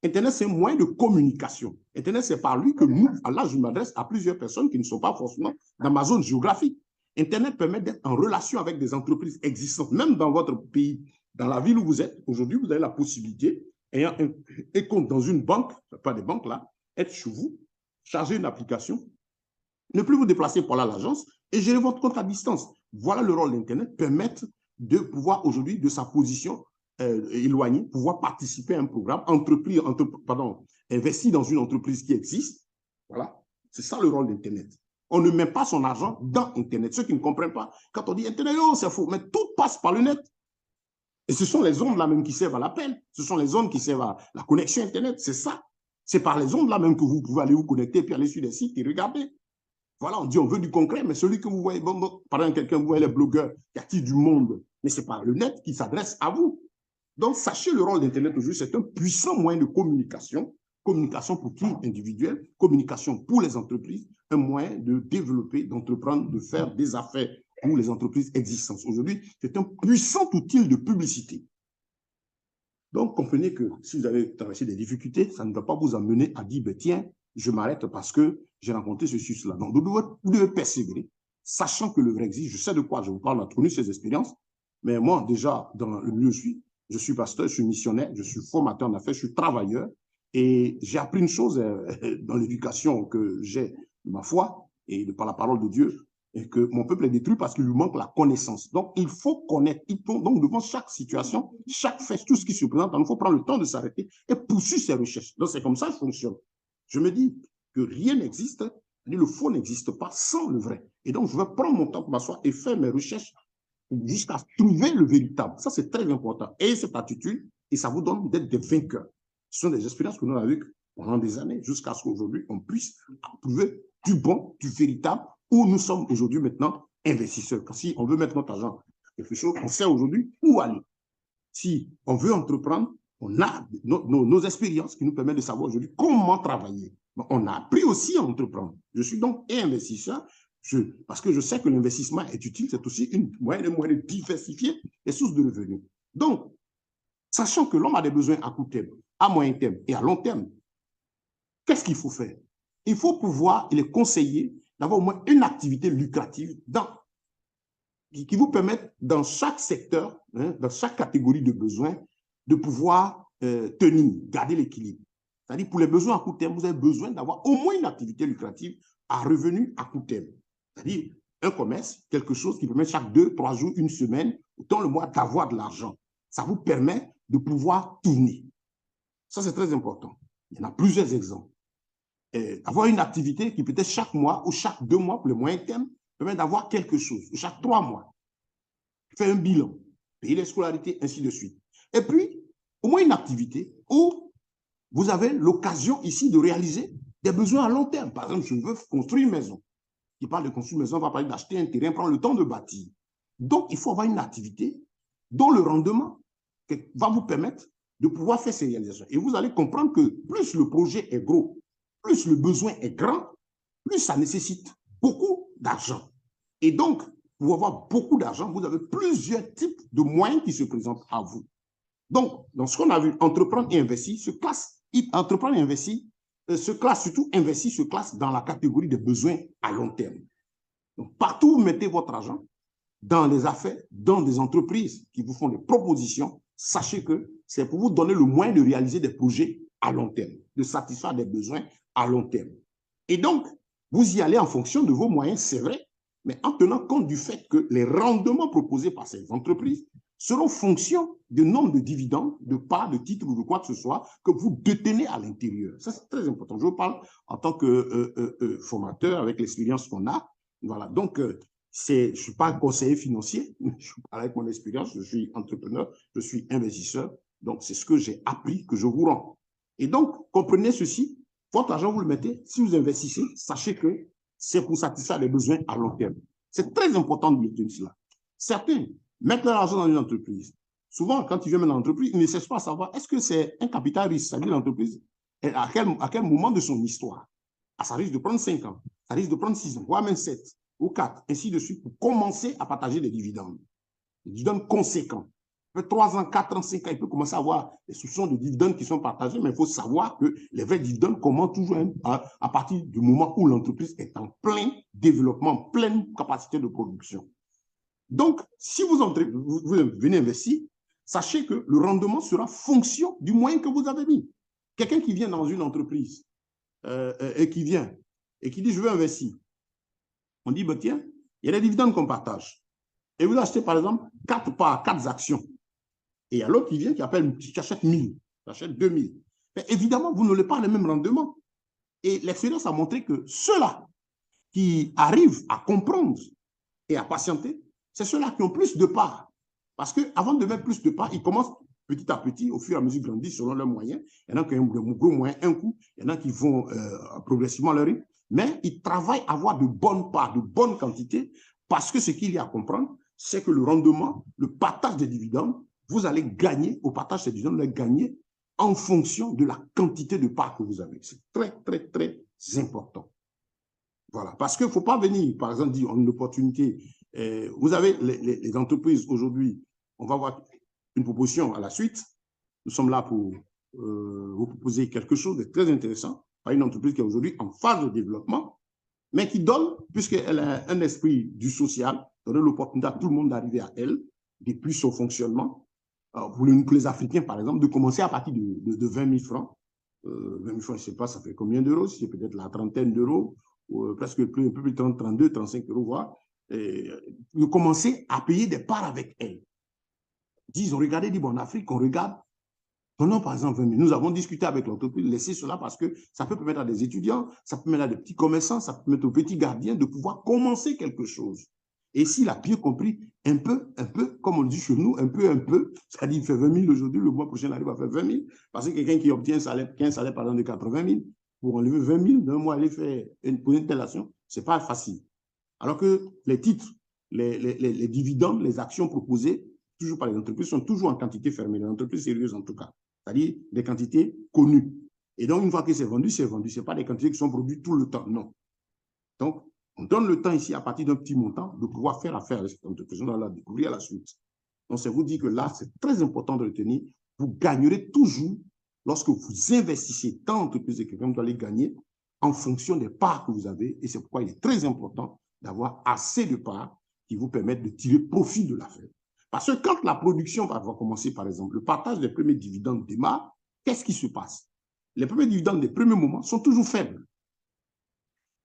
Internet, c'est un moyen de communication. Internet, c'est par lui que nous, là, je m'adresse à plusieurs personnes qui ne sont pas forcément dans ma zone géographique. Internet permet d'être en relation avec des entreprises existantes, même dans votre pays. Dans la ville où vous êtes, aujourd'hui, vous avez la possibilité, ayant un compte dans une banque, pas des banques là, être chez vous, charger une application, ne plus vous déplacer pour aller à l'agence et gérer votre compte à distance. Voilà le rôle d'Internet, permettre de pouvoir aujourd'hui, de sa position éloignée, pouvoir participer à un programme, investir dans une entreprise qui existe. Voilà, c'est ça le rôle d'Internet. On ne met pas son argent dans Internet. Ceux qui ne comprennent pas, quand on dit Internet, oh, c'est faux, mais tout passe par le net. Et ce sont les ondes là même qui servent à l'appel. Ce sont les ondes qui servent à la connexion Internet. C'est ça. C'est par les ondes là même que vous pouvez aller vous connecter puis aller sur des sites et regarder. Voilà, on dit on veut du concret, mais celui que vous voyez, par exemple, quelqu'un, vous voyez les blogueurs qui attirent du monde, mais c'est par le net qui s'adresse à vous. Donc, sachez le rôle d'Internet aujourd'hui, c'est un puissant moyen de communication communication pour tout individuel, communication pour les entreprises, un moyen de développer, d'entreprendre, de faire des affaires pour les entreprises existantes. Aujourd'hui, c'est un puissant outil de publicité. Donc, comprenez que si vous avez traversé des difficultés, ça ne va pas vous amener à dire, ben, tiens, je m'arrête parce que j'ai rencontré ceci, cela. Donc, vous devez persévérer, sachant que le vrai existe. Je sais de quoi je vous parle, on a connu ces expériences. Mais moi, déjà, dans le milieu où je suis pasteur, je suis missionnaire, je suis formateur en affaires, je suis travailleur. Et j'ai appris une chose dans l'éducation que j'ai de ma foi et de par la parole de Dieu, et que mon peuple est détruit parce qu'il lui manque la connaissance. Donc, il faut connaître. Donc, devant chaque situation, chaque fait, tout ce qui se présente, il faut prendre le temps de s'arrêter et poursuivre ses recherches. Donc, c'est comme ça que je fonctionne. Je me dis que rien n'existe, le faux n'existe pas sans le vrai. Et donc, je vais prendre mon temps pour m'asseoir et faire mes recherches jusqu'à trouver le véritable. Ça, c'est très important. Et cette attitude, et ça vous donne d'être des vainqueurs. Ce sont des expériences que nous avons eues pendant des années, jusqu'à ce qu'aujourd'hui, on puisse trouver du bon, du véritable, où nous sommes aujourd'hui maintenant investisseurs. Si on veut mettre notre argent dans quelque chose, on sait aujourd'hui où aller. Si on veut entreprendre, on a nos expériences qui nous permettent de savoir aujourd'hui comment travailler. On a appris aussi à entreprendre. Je suis donc investisseur parce que je sais que l'investissement est utile, c'est aussi un moyen de diversifier les sources de revenus. Donc, sachant que l'homme a des besoins à court terme, à moyen terme et à long terme, qu'est-ce qu'il faut faire? Il faut pouvoir les conseiller d'avoir au moins une activité lucrative qui vous permette dans chaque secteur, dans chaque catégorie de besoins, de pouvoir tenir, garder l'équilibre. C'est-à-dire, pour les besoins à court terme, vous avez besoin d'avoir au moins une activité lucrative à revenu à court terme. C'est-à-dire, un commerce, quelque chose qui permet chaque 2, 3 jours, une semaine, dans le mois, d'avoir de l'argent. Ça vous permet de pouvoir tourner. Ça, c'est très important. Il y en a plusieurs exemples. Avoir une activité qui peut-être chaque mois ou chaque 2 mois, pour le moyen terme, permet d'avoir quelque chose. Chaque 3 mois, faire un bilan, payer les scolarités, ainsi de suite. Et puis, au moins une activité où vous avez l'occasion ici de réaliser des besoins à long terme. Par exemple, je veux construire une maison. Qui parle de construire une maison, on va parler d'acheter un terrain, prendre le temps de bâtir. Donc, il faut avoir une activité dont le rendement va vous permettre de pouvoir faire ces réalisations. Et vous allez comprendre que plus le projet est gros, plus le besoin est grand, plus ça nécessite beaucoup d'argent. Et donc, pour avoir beaucoup d'argent, vous avez plusieurs types de moyens qui se présentent à vous. Donc, dans ce qu'on a vu, entreprendre et investir entreprendre et investir surtout investir se classe dans la catégorie des besoins à long terme. Donc, partout où vous mettez votre argent, dans les affaires, dans des entreprises qui vous font des propositions, sachez que c'est pour vous donner le moyen de réaliser des projets à long terme, de satisfaire des besoins à long terme. Et donc, vous y allez en fonction de vos moyens, c'est vrai, mais en tenant compte du fait que les rendements proposés par ces entreprises seront fonction du nombre de dividendes, de parts, de titres ou de quoi que ce soit que vous détenez à l'intérieur. Ça, c'est très important. Je vous parle en tant que formateur avec l'expérience qu'on a. Voilà. Donc, je ne suis pas conseiller financier. Avec mon expérience, je suis entrepreneur, je suis investisseur. Donc, c'est ce que j'ai appris que je vous rends. Et donc, comprenez ceci. Votre argent, vous le mettez. Si vous investissez, sachez que c'est pour satisfaire les besoins à long terme. C'est très important de dire cela. Certains mettre leur argent dans une entreprise. Souvent, quand ils viennent dans l'entreprise, ils ne cherchent pas à savoir est-ce que c'est un capital risque, c'est-à-dire l'entreprise, à quel moment de son histoire. Ça risque de prendre 5 ans, ça risque de prendre 6 ans, voire même 7 ou 4, ainsi de suite, pour commencer à partager des dividendes. Des dividendes conséquents. 3 ans, 4 ans, 5 ans, il peut commencer à avoir des soupçons de dividendes qui sont partagés, mais il faut savoir que les vrais dividendes commencent toujours à partir du moment où l'entreprise est en plein développement, en pleine capacité de production. Donc, si vous venez investir, sachez que le rendement sera fonction du moyen que vous avez mis. Quelqu'un qui vient dans une entreprise et qui dit « je veux investir », on dit bah, « tiens, il y a des dividendes qu'on partage ». Et vous achetez par exemple 4 actions. Et il y a l'autre qui vient qui achète 1000, qui achète 2000. Mais évidemment, vous n'aurez pas le même rendement. Et l'expérience a montré que ceux-là qui arrivent à comprendre et à patienter, c'est ceux-là qui ont plus de parts. Parce qu'avant de mettre plus de parts, ils commencent petit à petit, au fur et à mesure, grandissent selon leurs moyens. Il y en a qui ont de gros moyens un coup, il y en a qui vont progressivement leur rythme, mais ils travaillent à avoir de bonnes parts, de bonnes quantités, parce que ce qu'il y a à comprendre, c'est que le rendement, le partage des dividendes, vous allez gagner, au partage des dividendes, vous allez gagner en fonction de la quantité de parts que vous avez. C'est très, très, très important. Voilà. Parce qu'il ne faut pas venir, par exemple, dire une opportunité. Vous avez les entreprises aujourd'hui, on va voir une proposition à la suite. Nous sommes là pour vous proposer quelque chose de très intéressant par une entreprise qui est aujourd'hui en phase de développement, mais qui donne, puisqu'elle a un esprit du social, donne l'opportunité à tout le monde d'arriver à elle, depuis son fonctionnement. Pour les Africains, par exemple, de commencer à partir de 20 000 francs. 20 000 francs, je ne sais pas, ça fait combien d'euros? C'est peut-être la trentaine d'euros, presque un peu plus de 30, 32, 35 euros, voire. De commencer à payer des parts avec elle. Ils ont regardé, dit, bon, en Afrique, on regarde. Donnons par exemple 20 000. Nous avons discuté avec l'entreprise, laissez cela parce que ça peut permettre à des étudiants, ça peut permettre à des petits commerçants, ça peut permettre aux petits gardiens de pouvoir commencer quelque chose. Et s'il a bien compris, un peu, comme on dit chez nous, un peu, c'est-à-dire il fait 20 000 aujourd'hui, le mois prochain, il arrive à faire 20 000, parce que quelqu'un qui obtient un salaire par exemple de 80 000, pour enlever 20 000 d'un mois, aller faire pour une telle action, ce n'est pas facile. Alors que les titres, les dividendes, les actions proposées, toujours par les entreprises, sont toujours en quantité fermée, les entreprises sérieuses en tout cas, c'est-à-dire des quantités connues. Et donc, une fois que c'est vendu, c'est vendu. Ce n'est pas des quantités qui sont produites tout le temps, non. Donc, on donne le temps ici, à partir d'un petit montant, de pouvoir faire affaire avec cette entreprise. On va la découvrir à la suite. Donc, c'est vous dire que là, c'est très important de le tenir. Vous gagnerez toujours, lorsque vous investissez dans l'entreprise de quelqu'un, vous allez gagner en fonction des parts que vous avez. Et c'est pourquoi il est très important d'avoir assez de parts qui vous permettent de tirer profit de l'affaire. Parce que quand la production va commencer, par exemple, le partage des premiers dividendes démarre, qu'est-ce qui se passe? Les premiers dividendes des premiers moments sont toujours faibles.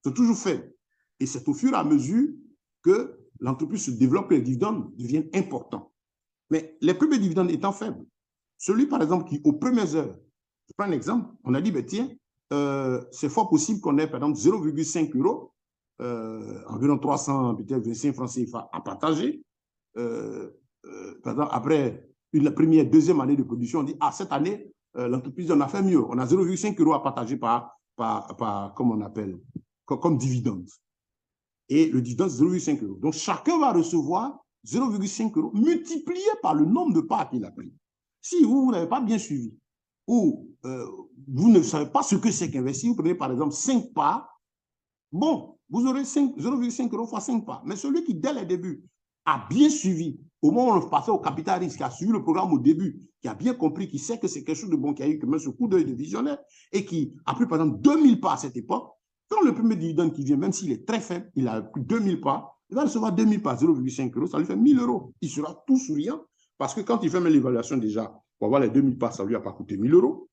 Sont toujours faibles. Et c'est au fur et à mesure que l'entreprise se développe que les dividendes deviennent importants. Mais les premiers dividendes étant faibles, celui, par exemple, qui, aux premières heures, je prends un exemple, on a dit, ben, tiens, c'est fort possible qu'on ait, par exemple, 0,5 euros, environ 300, peut-être 25 francs CFA à partager. Par exemple, après la première, deuxième année de production, on dit, ah, cette année, l'entreprise en a fait mieux. On a 0,5 euros à partager comme on appelle, comme dividende. Et le dividende, c'est 0,5 euros. Donc, chacun va recevoir 0,5 euros multiplié par le nombre de parts qu'il a pris. Si vous n'avez pas bien suivi ou vous ne savez pas ce que c'est qu'investir, vous prenez par exemple 5 parts, bon, vous aurez 0,5 euros fois 5 parts. Mais celui qui, dès le début, a bien suivi, au moment où on passait au capital risque, qui a suivi le programme au début, qui a bien compris, qui sait que c'est quelque chose de bon, qui a eu ce coup d'œil de visionnaire et qui a pris par exemple 2000 parts à cette époque, quand le premier dividende qui vient, même s'il est très faible, il a pris 2000 parts, il va recevoir 2000 parts, 0,5 euros, ça lui fait 1000 euros. Il sera tout souriant parce que quand il fait même l'évaluation déjà, pour avoir les 2000 parts, ça ne lui a pas coûté 1000 euros.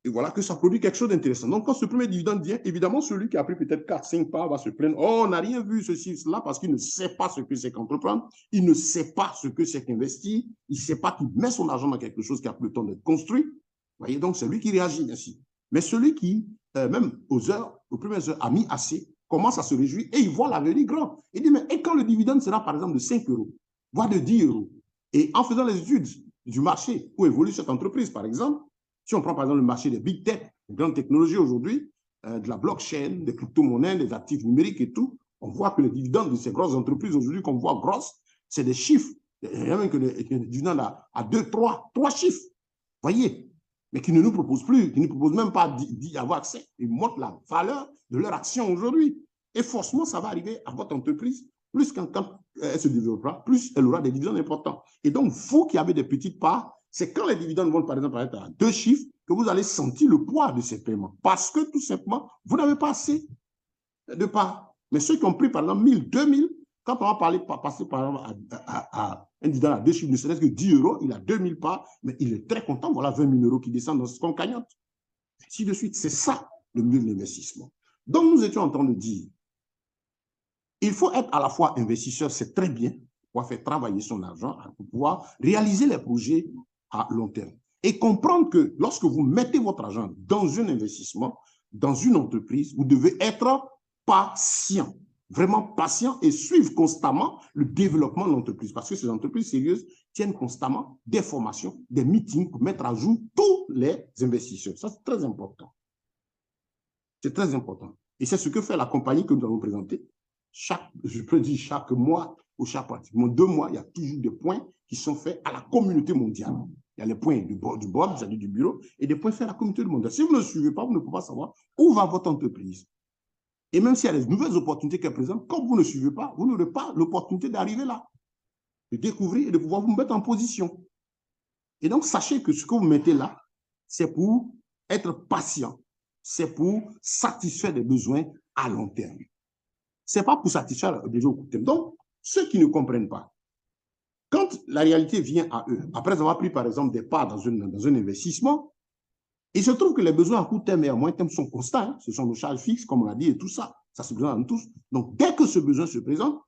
Et voilà que ça produit quelque chose d'intéressant. Donc, quand ce premier dividende vient, évidemment, celui qui a pris peut-être 4, 5 parts va se plaindre. Oh, on n'a rien vu, ceci, cela, parce qu'il ne sait pas ce que c'est qu'entreprendre. Il ne sait pas ce que c'est qu'investir. Il ne sait pas qu'il met son argent dans quelque chose qui a plus le temps d'être construit. Vous voyez, donc, c'est lui qui réagit ainsi. Mais celui qui, même aux premières heures, a mis assez, commence à se réjouir et il voit l'avenir grand. Il dit, mais et quand le dividende sera, par exemple, de 5 euros, voire de 10 euros, et en faisant les études du marché où évolue cette entreprise, par exemple, si on prend par exemple le marché des big tech, des grandes technologies aujourd'hui, de la blockchain, des crypto-monnaies, des actifs numériques et tout, on voit que les dividendes de ces grosses entreprises aujourd'hui qu'on voit grosses, c'est des chiffres. Il y a même que les dividendes à 2, 3 chiffres. Voyez, mais qui ne nous proposent plus, qui ne proposent même pas d'y avoir accès. Ils montrent la valeur de leur action aujourd'hui. Et forcément, ça va arriver à votre entreprise. Plus quand elle se développera, plus elle aura des dividendes importants. Et donc, vous qui avez des petites parts, c'est quand les dividendes vont, par exemple, être à 2 chiffres que vous allez sentir le poids de ces paiements. Parce que, tout simplement, vous n'avez pas assez de parts. Mais ceux qui ont pris, par exemple, 1000, 2000, quand on va passer, par exemple, à un dividende à 2 chiffres, ne serait-ce que 10 euros, il a 2000 parts, mais il est très content. Voilà 20 000 euros qui descendent dans ce qu'on cagnotte. Ainsi de suite. C'est ça, le mieux de l'investissement. Donc, nous étions en train de dire, il faut être à la fois investisseur, c'est très bien, pour pouvoir faire travailler son argent, pour pouvoir réaliser les projets à long terme. Et comprendre que lorsque vous mettez votre argent dans un investissement, dans une entreprise, vous devez être patient, vraiment patient et suivre constamment le développement de l'entreprise. Parce que ces entreprises sérieuses tiennent constamment des formations, des meetings pour mettre à jour tous les investisseurs. Ça, c'est très important. C'est très important. Et c'est ce que fait la compagnie que nous avons présentée. Je peux dire chaque mois ou chaque pratiquement 2 mois, il y a toujours des points qui sont faits à la communauté mondiale. Il y a les points du board, c'est-à-dire du bureau, et des points faits à la communauté du monde. Si vous ne suivez pas, vous ne pouvez pas savoir où va votre entreprise. Et même s'il y a des nouvelles opportunités qu'elle présente, comme vous ne suivez pas, vous n'aurez pas l'opportunité d'arriver là, de découvrir et de pouvoir vous mettre en position. Et donc, sachez que ce que vous mettez là, c'est pour être patient. C'est pour satisfaire des besoins à long terme. Ce n'est pas pour satisfaire les besoins au court terme. Donc, ceux qui ne comprennent pas, quand la réalité vient à eux, après avoir pris par exemple des parts dans un investissement, il se trouve que les besoins à court terme et à moyen terme sont constants. Hein. Ce sont nos charges fixes, comme on l'a dit, et tout ça. Ça se présente à nous tous. Donc, dès que ce besoin se présente,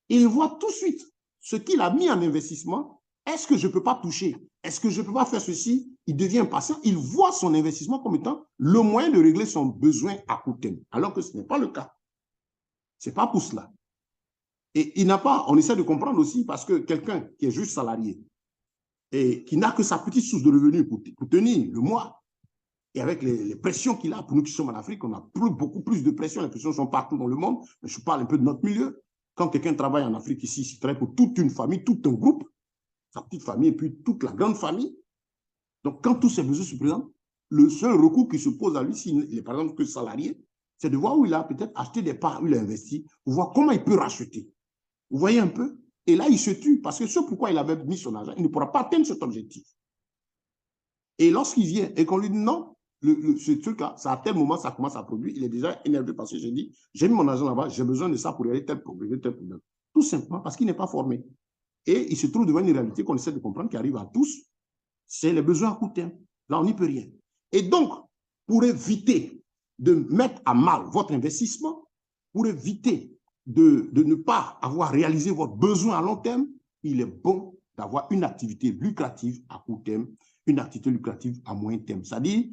il voit tout de suite ce qu'il a mis en investissement. Est-ce que je ne peux pas toucher? Est-ce que je ne peux pas faire ceci? Il devient impatient. Il voit son investissement comme étant le moyen de régler son besoin à court terme, alors que ce n'est pas le cas. Ce n'est pas pour cela. Et il n'a pas, on essaie de comprendre aussi, parce que quelqu'un qui est juste salarié et qui n'a que sa petite source de revenus pour tenir le mois, et avec les pressions qu'il a, pour nous qui sommes en Afrique, on a beaucoup plus de pression, les pressions sont partout dans le monde, mais je parle un peu de notre milieu. Quand quelqu'un travaille en Afrique ici, il travaille pour toute une famille, tout un groupe, sa petite famille et puis toute la grande famille. Donc, quand tous ces besoins se présentent, le seul recours qui se pose à lui, s'il est par exemple que salarié, c'est de voir où il a peut-être acheté des parts, où il a investi, pour voir comment il peut racheter. Vous voyez un peu? Et là, il se tue, parce que ce pourquoi il avait mis son argent, il ne pourra pas atteindre cet objectif. Et lorsqu'il vient et qu'on lui dit non, ce truc-là, à tel moment, ça commence à produire, il est déjà énervé parce que j'ai dit, j'ai mis mon argent là-bas, j'ai besoin de ça pour régler tel problème, tel problème. Tout simplement parce qu'il n'est pas formé. Et il se trouve devant une réalité qu'on essaie de comprendre, qui arrive à tous, c'est les besoins à court terme. Là, on n'y peut rien. Et donc, pour éviter de mettre à mal votre investissement, pour éviter de ne pas avoir réalisé votre besoin à long terme, il est bon d'avoir une activité lucrative à court terme, une activité lucrative à moyen terme. C'est-à-dire,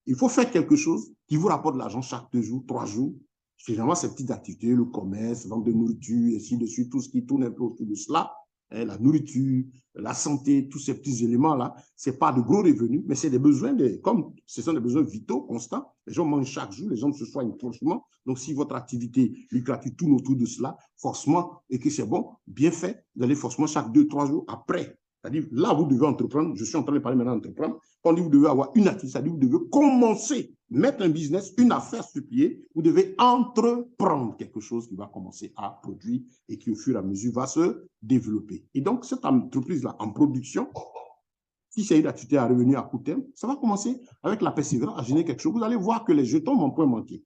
il faut faire quelque chose qui vous rapporte de l'argent chaque 2 jours, 3 jours. Généralement, ces petites activités, le commerce, vente de nourriture, ainsi de suite, tout ce qui tourne un peu autour de cela, hein, la nourriture, la santé, tous ces petits éléments-là, ce n'est pas de gros revenus, mais c'est des besoins, comme ce sont des besoins vitaux, constants. Les gens mangent chaque jour, les gens se soignent forcément. Donc, si votre activité lucrative tourne autour de cela, forcément, et que c'est bon, bien fait, vous allez forcément chaque 2, 3 jours après. C'est-à-dire, là, vous devez entreprendre. Je suis en train de parler maintenant d'entreprendre. Quand on dit vous devez avoir une activité, c'est-à-dire vous devez commencer, mettre un business, une affaire sur pied. Vous devez entreprendre quelque chose qui va commencer à produire et qui, au fur et à mesure, va se développer. Et donc, cette entreprise-là, en production, si c'est une activité à revenu à court terme, ça va commencer avec la persévérance à générer quelque chose. Vous allez voir que les jetons vont point manquer.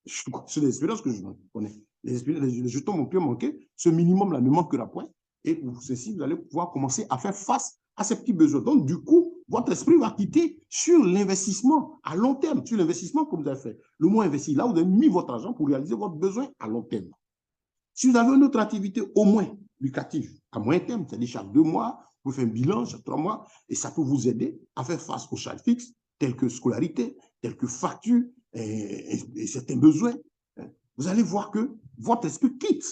C'est l'expérience que je connais. Les jetons vont point manquer. Ce minimum-là ne manquera point. Et pour ceci, vous allez pouvoir commencer à faire face à ces petits besoins. Donc, du coup, votre esprit va quitter sur l'investissement à long terme, sur l'investissement que vous avez fait. Le mot investi, là, vous avez mis votre argent pour réaliser votre besoin à long terme. Si vous avez une autre activité au moins lucrative à moyen terme, c'est-à-dire chaque 2 mois, vous faites un bilan chaque 3 mois, et ça peut vous aider à faire face aux charges fixes, telles que scolarité, telles que factures et certains besoins. Vous allez voir que votre esprit quitte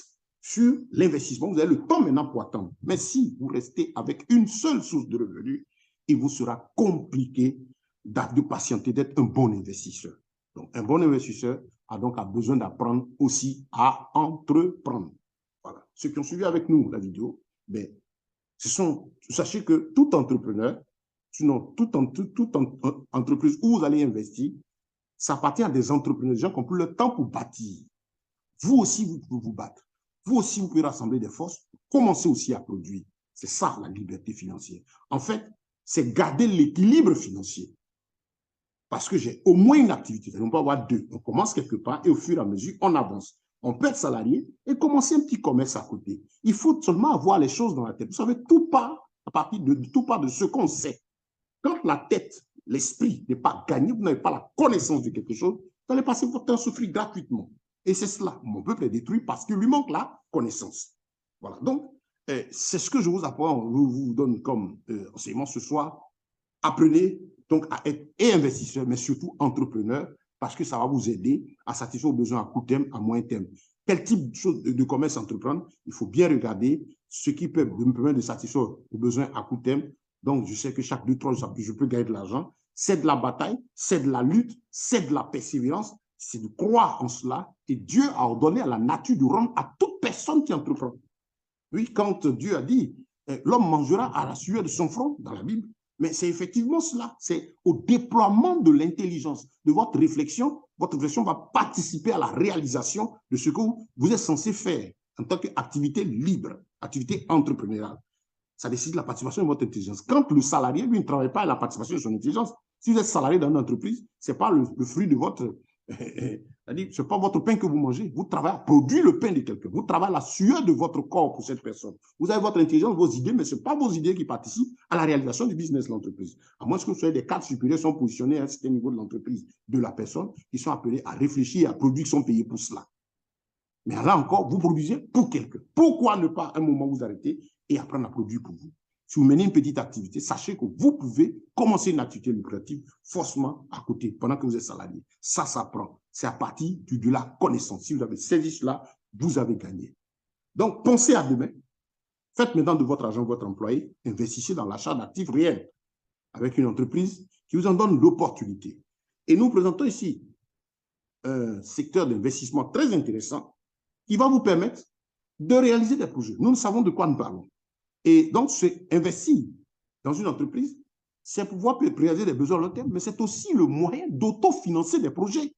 sur l'investissement. Vous avez le temps maintenant pour attendre. Mais si vous restez avec une seule source de revenus, il vous sera compliqué de patienter, d'être un bon investisseur. Donc, un bon investisseur a donc besoin d'apprendre aussi à entreprendre. Voilà. Ceux qui ont suivi avec nous la vidéo, ben, sachez que tout entrepreneur, sinon toute entreprise où vous allez investir, ça appartient à des entrepreneurs, des gens qui ont pris le temps pour bâtir. Vous aussi, vous pouvez vous battre. Vous aussi, vous pouvez rassembler des forces, commencer aussi à produire. C'est ça, la liberté financière. En fait, c'est garder l'équilibre financier. Parce que j'ai au moins une activité. On peut avoir 2. On commence quelque part et au fur et à mesure, on avance. On peut être salarié et commencer un petit commerce à côté. Il faut seulement avoir les choses dans la tête. Vous savez, tout part à partir de ce qu'on sait. Quand la tête, l'esprit n'est pas gagné, vous n'avez pas la connaissance de quelque chose, vous allez passer votre temps à souffrir gratuitement. Et c'est cela. Mon peuple est détruit parce qu'il lui manque la connaissance. Voilà. Donc, c'est ce que je vous apprends, je vous donne comme enseignement ce soir. Apprenez donc à être et investisseur, mais surtout entrepreneur, parce que ça va vous aider à satisfaire vos besoins à court terme, à moyen terme. Quel type de commerce entreprendre? Il faut bien regarder ce qui peut me permettre de satisfaire vos besoins à court terme. Donc, je sais que chaque 2-3 jours, je peux gagner de l'argent. C'est de la bataille, c'est de la lutte, c'est de la persévérance, c'est de croire en cela. Et Dieu a ordonné à la nature de rendre à toute personne qui entreprend. Oui, quand Dieu a dit, l'homme mangera à la sueur de son front, dans la Bible, Mais c'est effectivement cela, c'est au déploiement de l'intelligence, de votre réflexion va participer à la réalisation de ce que vous êtes censé faire en tant qu'activité libre, activité entrepreneuriale. Ça décide de la participation de votre intelligence. Quand le salarié, lui, ne travaille pas à la participation de son intelligence, si vous êtes salarié dans une entreprise, ce n'est pas le fruit de votre... c'est-à-dire, ce n'est pas votre pain que vous mangez. Vous travaillez à produire le pain de quelqu'un. Vous travaillez à la sueur de votre corps pour cette personne. Vous avez votre intelligence, vos idées, mais ce n'est pas vos idées qui participent à la réalisation du business de l'entreprise. À moins que vous soyez des cadres supérieurs qui sont positionnés à un certain niveau de l'entreprise, de la personne, qui sont appelés à réfléchir et à produire, qui sont payés pour cela. Mais là encore, vous produisez pour quelqu'un. Pourquoi ne pas à un moment vous arrêter et apprendre à produire pour vous? Si vous menez une petite activité, sachez que vous pouvez commencer une activité lucrative forcément à côté, pendant que vous êtes salarié. Ça s'apprend. C'est à partir de la connaissance. Si vous avez saisi cela, vous avez gagné. Donc, pensez à demain. Faites maintenant de votre argent votre employé. Investissez dans l'achat d'actifs réels avec une entreprise qui vous en donne l'opportunité. Et nous présentons ici un secteur d'investissement très intéressant qui va vous permettre de réaliser des projets. Nous savons de quoi nous parlons. Et donc, investir dans une entreprise, c'est pouvoir réaliser des besoins à long terme, mais c'est aussi le moyen d'autofinancer des projets.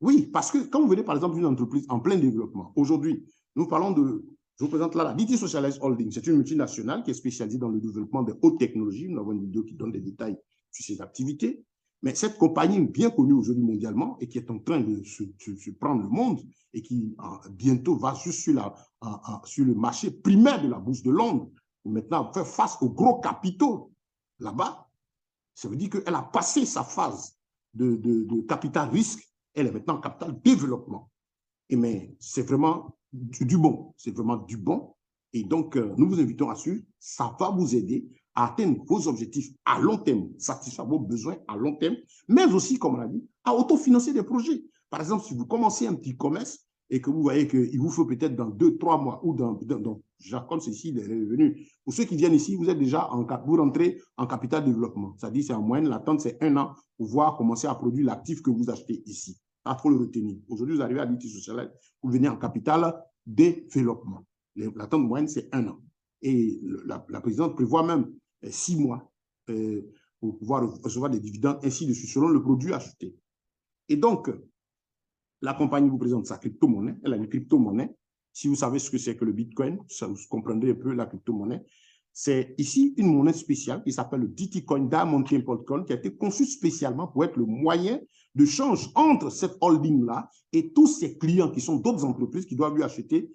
Oui, parce que quand vous venez, par exemple, d'une entreprise en plein développement, aujourd'hui, nous parlons de, je vous présente là la DT Socialized Holding. C'est une multinationale qui est spécialisée dans le développement des hautes technologies. Nous avons une vidéo qui donne des détails sur ses activités. Mais cette compagnie bien connue aujourd'hui mondialement et qui est en train de se prendre le monde et qui bientôt va juste sur le marché primaire de la bourse de Londres, pour maintenant faire face aux gros capitaux là-bas, ça veut dire qu'elle a passé sa phase de capital risque, elle est maintenant en capital développement. Et mais c'est vraiment du bon, c'est vraiment du bon. Et donc, nous vous invitons à suivre, ça va vous aider à atteindre vos objectifs à long terme, satisfaire vos besoins à long terme, mais aussi, comme on l'a dit, à autofinancer des projets. Par exemple, si vous commencez un petit commerce et que vous voyez qu'il vous faut peut-être dans 2-3 mois ou je raconte ceci, les revenus. Pour ceux qui viennent ici, vous êtes déjà vous rentrez en capital développement. C'est-à-dire, c'est en moyenne, l'attente, c'est 1 an pour pouvoir commencer à produire l'actif que vous achetez ici. Pas trop le retenir. Aujourd'hui, vous arrivez à l'IT social, vous venez en capital développement. L'attente moyenne, c'est 1 an. Et la présidente prévoit même 6 mois pour pouvoir recevoir des dividendes, ainsi de suite, selon le produit acheté. Et donc, la compagnie vous présente sa crypto-monnaie. Elle a une crypto-monnaie. Si vous savez ce que c'est que le Bitcoin, ça vous comprendrez un peu la crypto-monnaie. C'est ici une monnaie spéciale qui s'appelle le DT-Coin, Diamond Temple Coin, qui a été conçue spécialement pour être le moyen de change entre cette holding-là et tous ses clients qui sont d'autres entreprises qui doivent lui acheter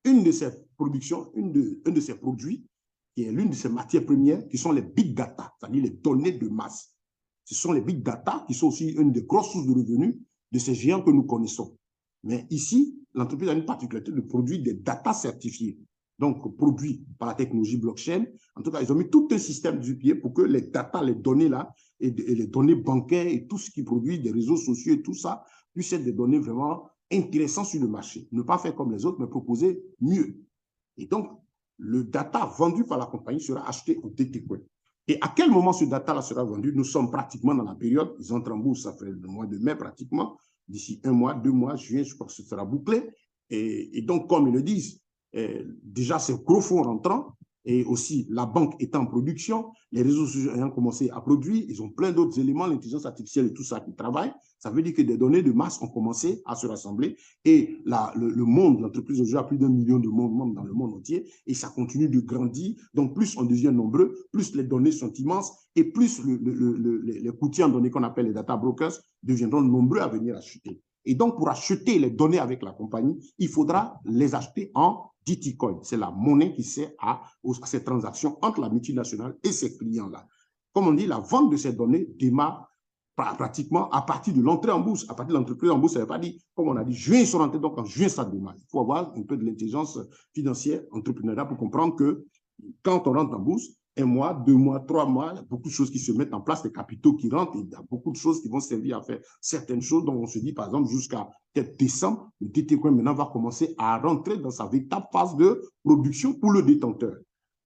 une de ses productions, un de ses produits, qui est l'une de ses matières premières, qui sont les big data, c'est-à-dire les données de masse. Ce sont les big data qui sont aussi une des grosses sources de revenus de ces géants que nous connaissons. Mais ici, l'entreprise a une particularité de produire des data certifiés, donc produits par la technologie blockchain. En tout cas, ils ont mis tout un système du pied pour que les data, les données là, et les données bancaires et tout ce qui produit des réseaux sociaux et tout ça, puissent être des données vraiment intéressantes sur le marché. Ne pas faire comme les autres, mais proposer mieux. Et donc, le data vendu par la compagnie sera acheté au DT-Coin. Et à quel moment ce data-là sera vendu? Nous sommes pratiquement dans la période, ils entrent en bourse, ça fait le mois de mai pratiquement, d'ici 1 mois, 2 mois, juin, je crois que ce sera bouclé. Et donc, comme ils le disent, déjà c'est gros fonds rentrants, et aussi la banque étant en production, les réseaux sociaux ayant commencé à produire, ils ont plein d'autres éléments, l'intelligence artificielle et tout ça qui travaille. Ça veut dire que des données de masse ont commencé à se rassembler et le monde, l'entreprise aujourd'hui a plus d'1 million de membres dans le monde entier et ça continue de grandir. Donc plus on devient nombreux, plus les données sont immenses et plus les courtiers en données qu'on appelle les data brokers deviendront nombreux à venir acheter. Et donc, pour acheter les données avec la compagnie, il faudra les acheter en DT-Coin. C'est la monnaie qui sert à ces transactions entre la multinationale et ses clients-là. Comme on dit, la vente de ces données démarre pratiquement à partir de l'entrée en bourse. À partir de l'entreprise en bourse, ça ne veut pas dire, comme on a dit, juin, ils sont rentrés, donc en juin, ça démarre. Il faut avoir un peu de l'intelligence financière, entrepreneuriale pour comprendre que quand on rentre en bourse, 1 mois, 2 mois, 3 mois, il y a beaucoup de choses qui se mettent en place, des capitaux qui rentrent, il y a beaucoup de choses qui vont servir à faire certaines choses. Donc, on se dit, par exemple, jusqu'à peut-être décembre, le DT-Coin maintenant va commencer à rentrer dans sa véritable phase de production pour le détenteur.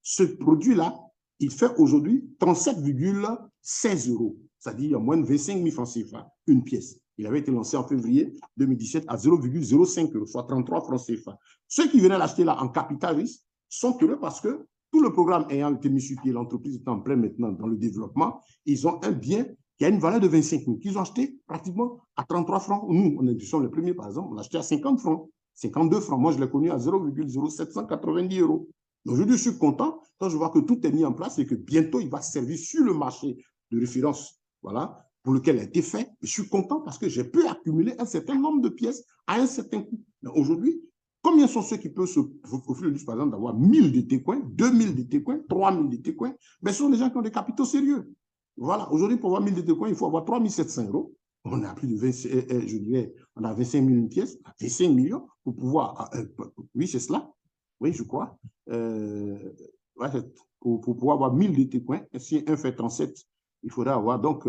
Ce produit-là, il fait aujourd'hui 37,16 €, c'est-à-dire moins de 25 000 francs CFA, une pièce. Il avait été lancé en février 2017 à 0,05 €, soit 33 francs CFA. Ceux qui venaient l'acheter là en capital risque sont heureux parce que Tout le programme ayant été mis sur pied, l'entreprise est en plein maintenant dans le développement, ils ont un bien qui a une valeur de 25 000, qu'ils ont acheté pratiquement à 33 francs. Nous, on sommes les premiers, par exemple, on l'a acheté à 50 francs, 52 francs. Moi, je l'ai connu à 0,0790 euros. Aujourd'hui, je suis content quand je vois que tout est mis en place et que bientôt, il va servir sur le marché de référence, voilà, pour lequel il a été fait. Je suis content parce que j'ai pu accumuler un certain nombre de pièces à un certain coût. Mais aujourd'hui, combien sont ceux qui peuvent se offrir, par exemple, d'avoir 1000 DT coins, 2000 DT coins, 3000 DT coins? Mais ce sont des gens qui ont des capitaux sérieux. Voilà, aujourd'hui, pour avoir 1000 DT coins, il faut avoir 3700 euros. On a plus de 20, je dirais, on a 25 000 pièces, 25 millions pour pouvoir, oui, c'est cela, oui, je crois, ouais, pour pouvoir avoir 1000 DT coins, si 1 fait 37, il faudra avoir donc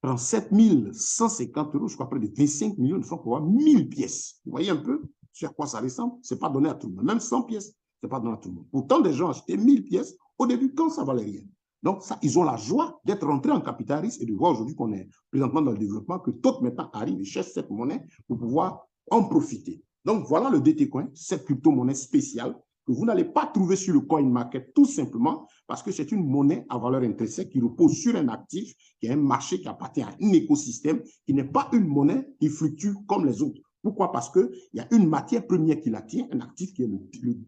37 150 euros, je crois près de 25 millions de francs pour avoir 1000 pièces. Vous voyez un peu sur quoi ça ressemble? Ce n'est pas donné à tout le monde. Même 100 pièces, ce n'est pas donné à tout le monde. Pourtant, des gens achetaient 1000 pièces au début quand ça ne valait rien. Donc, ça, ils ont la joie d'être rentrés en capital risque et de voir aujourd'hui qu'on est présentement dans le développement, que d'autres maintenant arrivent et cherchent cette monnaie pour pouvoir en profiter. Donc, voilà le DT Coin, cette crypto-monnaie spéciale que vous n'allez pas trouver sur le coin market tout simplement parce que c'est une monnaie à valeur intrinsèque qui repose sur un actif, qui est un marché qui appartient à un écosystème, qui n'est pas une monnaie qui fluctue comme les autres. Pourquoi? Parce qu'il y a une matière première qui la tient, un actif qui est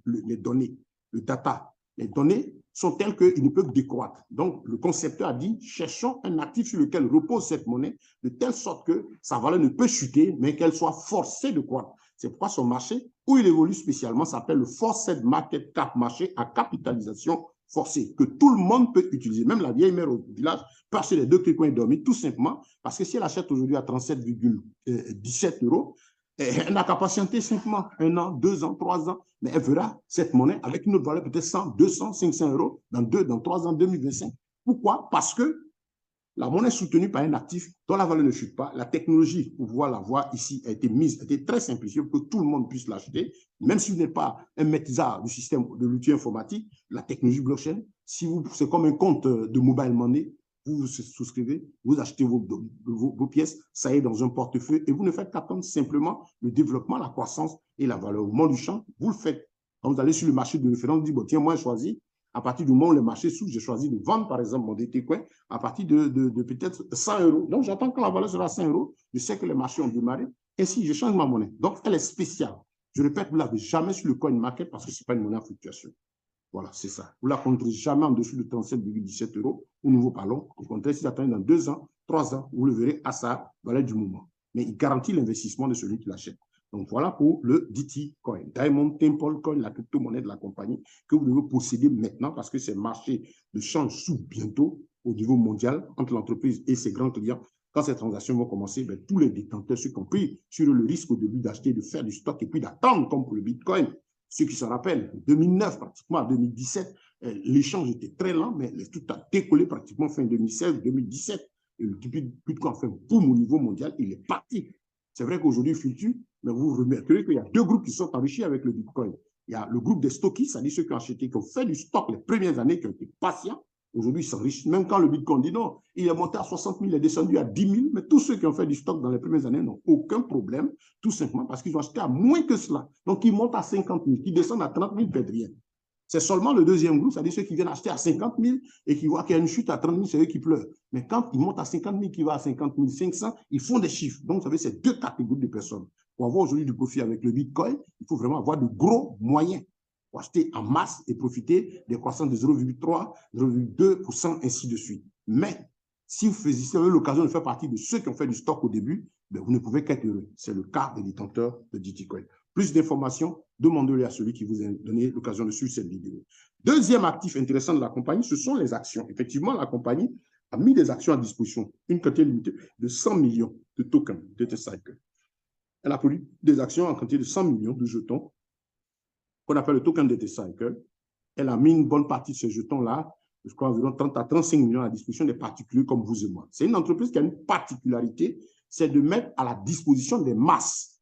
les données, le data. Les données sont telles qu'ils ne peuvent décroître. Donc, le concepteur a dit, cherchons un actif sur lequel repose cette monnaie, de telle sorte que sa valeur ne peut chuter, mais qu'elle soit forcée de croître. C'est pourquoi son marché, où il évolue spécialement, s'appelle le Forced Market Cap, marché à capitalisation forcée, que tout le monde peut utiliser. Même la vieille mère au village peut acheter les 2 bitcoins dormis, tout simplement, parce que si elle achète aujourd'hui à 37,17 euros, elle n'a qu'à patienter simplement 1 an, 2 ans, 3 ans, mais elle verra cette monnaie avec une autre valeur, peut-être 100, 200, 500 euros dans 3 ans, 2025. Pourquoi? Parce que la monnaie est soutenue par un actif dont la valeur ne chute pas. La technologie pour pouvoir l'avoir ici a été mise, a été très simplifiée pour que tout le monde puisse l'acheter. Même si vous n'êtes pas un maîtrisard du système de l'outil informatique, la technologie blockchain, si c'est comme un compte de mobile money, vous vous souscrivez, vous achetez vos pièces, ça est dans un portefeuille et vous ne faites qu'attendre simplement le développement, la croissance et la valeur. Au moment du champ, vous le faites. Quand vous allez sur le marché de référence, vous dites, bon, tiens, moi, je choisis. À partir du moment où le marché s'ouvre, j'ai choisi de vendre, par exemple, mon DT Coin à partir de peut-être 100 euros. Donc, j'attends que la valeur sera 100 euros. Je sais que les marchés ont démarré. Et si je change ma monnaie, donc elle est spéciale. Je répète, vous ne l'avez jamais sur le coin market parce que ce n'est pas une monnaie à fluctuation. Voilà, c'est ça. Vous ne la compterez jamais en dessous de 37,17 euros où nous vous parlons. Au contraire, si vous attendez dans 2 ans, 3 ans, vous le verrez à sa valeur du moment. Mais il garantit l'investissement de celui qui l'achète. Donc, voilà pour le DT Coin, Diamond Temple Coin, la crypto-monnaie de la compagnie que vous devez posséder maintenant parce que ces marchés de change s'ouvrent bientôt au niveau mondial entre l'entreprise et ses grands clients. Quand ces transactions vont commencer, ben, tous les détenteurs, ceux qui ont pris sur le risque au début d'acheter, de faire du stock et puis d'attendre, comme pour le Bitcoin, ceux qui se rappellent, 2009, pratiquement à 2017, l'échange était très lent, mais tout a décollé pratiquement fin 2016, 2017. Et le Bitcoin a fait un boom au niveau mondial, il est parti. C'est vrai qu'aujourd'hui, il fluctue, mais vous remarquerez qu'il y a 2 groupes qui sont enrichis avec le Bitcoin. Il y a le groupe des stockistes, c'est-à-dire ceux qui ont acheté, qui ont fait du stock les premières années, qui ont été patients. Aujourd'hui, ils s'enrichissent. Même quand le Bitcoin dit non, il est monté à 60 000, il est descendu à 10 000, mais tous ceux qui ont fait du stock dans les premières années n'ont aucun problème, tout simplement parce qu'ils ont acheté à moins que cela. Donc, ils montent à 50 000, qui descendent à 30 000, ils ne perdent rien. C'est seulement le deuxième groupe, c'est-à-dire ceux qui viennent acheter à 50 000 et qui voient qu'il y a une chute à 30 000, c'est eux qui pleurent. Mais quand ils montent à 50 000, qui va à 50 500, ils font des chiffres. Donc, vous savez, c'est 2 catégories de personnes. Pour avoir aujourd'hui du profit avec le Bitcoin, il faut vraiment avoir de gros moyens pour acheter en masse et profiter des croissances de 0,3, 0,2%, ainsi de suite. Mais si vous avez l'occasion de faire partie de ceux qui ont fait du stock au début, ben vous ne pouvez qu'être heureux. C'est le cas des détenteurs de Bitcoin. Plus d'informations, demandez-les à celui qui vous a donné l'occasion de suivre cette vidéo. Deuxième actif intéressant de la compagnie, ce sont les actions. Effectivement, la compagnie a mis des actions à disposition, une quantité limitée de 100 millions de tokens DT-Cycle. Elle a produit des actions en quantité de 100 millions de jetons qu'on appelle le token DT-Cycle. Elle a mis une bonne partie de ces jetons-là, je crois environ 30 à 35 millions à la disposition des particuliers comme vous et moi. C'est une entreprise qui a une particularité, c'est de mettre à la disposition des masses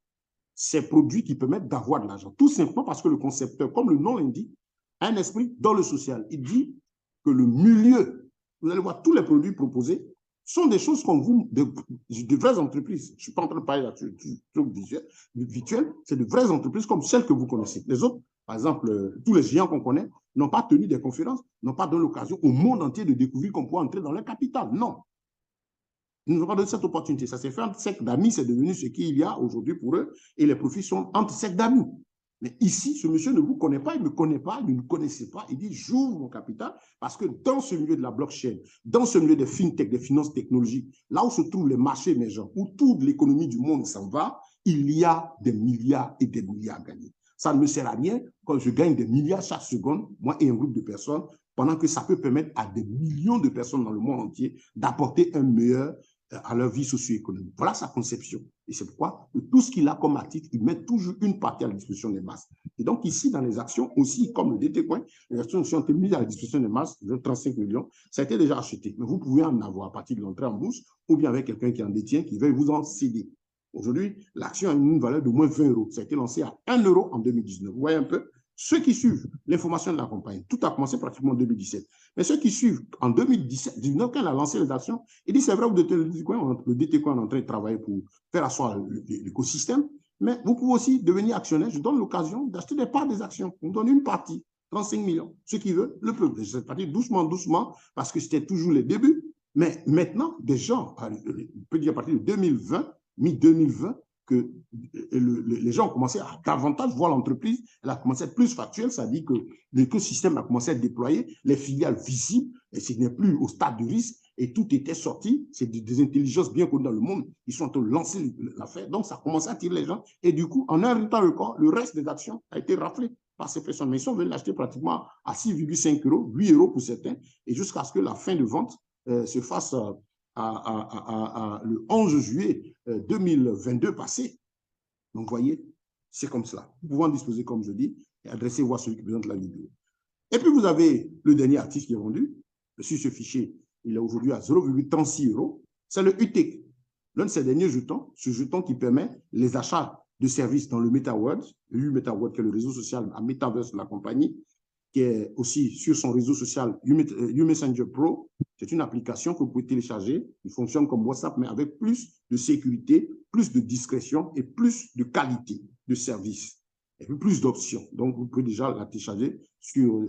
ces produits qui permettent d'avoir de l'argent. Tout simplement parce que le concepteur, comme le nom l'indique, a un esprit dans le social. Il dit que le milieu, vous allez voir, tous les produits proposés sont des choses comme vous, de vraies entreprises. Je ne suis pas en train de parler là-dessus, virtuel, c'est de vraies entreprises comme celles que vous connaissez. Les autres, par exemple, tous les géants qu'on connaît, n'ont pas tenu des conférences, n'ont pas donné l'occasion au monde entier de découvrir qu'on peut entrer dans leur capital. Non. Ils ne nous ont pas donné cette opportunité. Ça s'est fait entre cercles d'amis, c'est devenu ce qu'il y a aujourd'hui pour eux, et les profits sont entre cercles d'amis. Mais ici, ce monsieur ne vous connaît pas, il ne me connaît pas, il ne me connaissait pas. Il dit, j'ouvre mon capital parce que dans ce milieu de la blockchain, dans ce milieu des fintech, des finances technologiques, là où se trouvent les marchés émergents, où toute l'économie du monde s'en va, il y a des milliards et des milliards à gagner. Ça ne me sert à rien quand je gagne des milliards chaque seconde, moi et un groupe de personnes, pendant que ça peut permettre à des millions de personnes dans le monde entier d'apporter un meilleur à leur vie socio-économique. Voilà sa conception. Et c'est pourquoi tout ce qu'il a comme actif, il met toujours une partie à la disposition des masses. Et donc ici, dans les actions aussi, comme le DT Coin, les actions qui ont été mises à la disposition des masses, de 35 millions, ça a été déjà acheté. Mais vous pouvez en avoir à partir de l'entrée en bourse ou bien avec quelqu'un qui en détient, qui veuille vous en céder. Aujourd'hui, l'action a une valeur de moins 20 euros. Ça a été lancé à 1 euro en 2019. Vous voyez un peu? Ceux qui suivent l'information de la compagnie, tout a commencé pratiquement en 2017. Mais ceux qui suivent en 2019, quand elle a lancé les actions, il dit c'est vrai, le DT Coin est en train de travailler pour faire asseoir l'écosystème, mais vous pouvez aussi devenir actionnaire. Je donne l'occasion d'acheter des parts des actions. On donne une partie, 35 millions. Ceux qui veulent, le peuvent. C'est parti doucement, doucement, parce que c'était toujours les débuts. Mais maintenant, des gens, on peut dire à partir de 2020, mi-2020, que les gens ont commencé à davantage voir l'entreprise, elle a commencé à être plus factuelle, ça dit que l'écosystème a commencé à être déployé, les filiales visibles, et ce n'est plus au stade de risque, et tout était sorti, c'est des intelligences bien connues dans le monde, ils sont en train de lancer l'affaire, donc ça a commencé à attirer les gens, et du coup, en un temps record, le reste des actions a été raflé par ces personnes, mais ils sont venus l'acheter pratiquement à 6,5 euros, 8 euros pour certains, et jusqu'à ce que la fin de vente se fasse le 11 juillet 2022 passé. Donc, vous voyez, c'est comme cela. Vous pouvez en disposer, comme je dis, et adressez-vous à celui qui présente la vidéo. Et puis, vous avez le dernier actif qui est vendu. Sur ce fichier, il est aujourd'hui à 0,36 euros. C'est le UTEC, l'un de ces derniers jetons, ce jeton qui permet les achats de services dans le MetaWorld, le MetaWorld qui est le réseau social à Metaverse de la compagnie, qui est aussi sur son réseau social uMessenger Pro. C'est une application que vous pouvez télécharger. Il fonctionne comme WhatsApp, mais avec plus de sécurité, plus de discrétion et plus de qualité de service. Et puis plus d'options. Donc, vous pouvez déjà la télécharger sur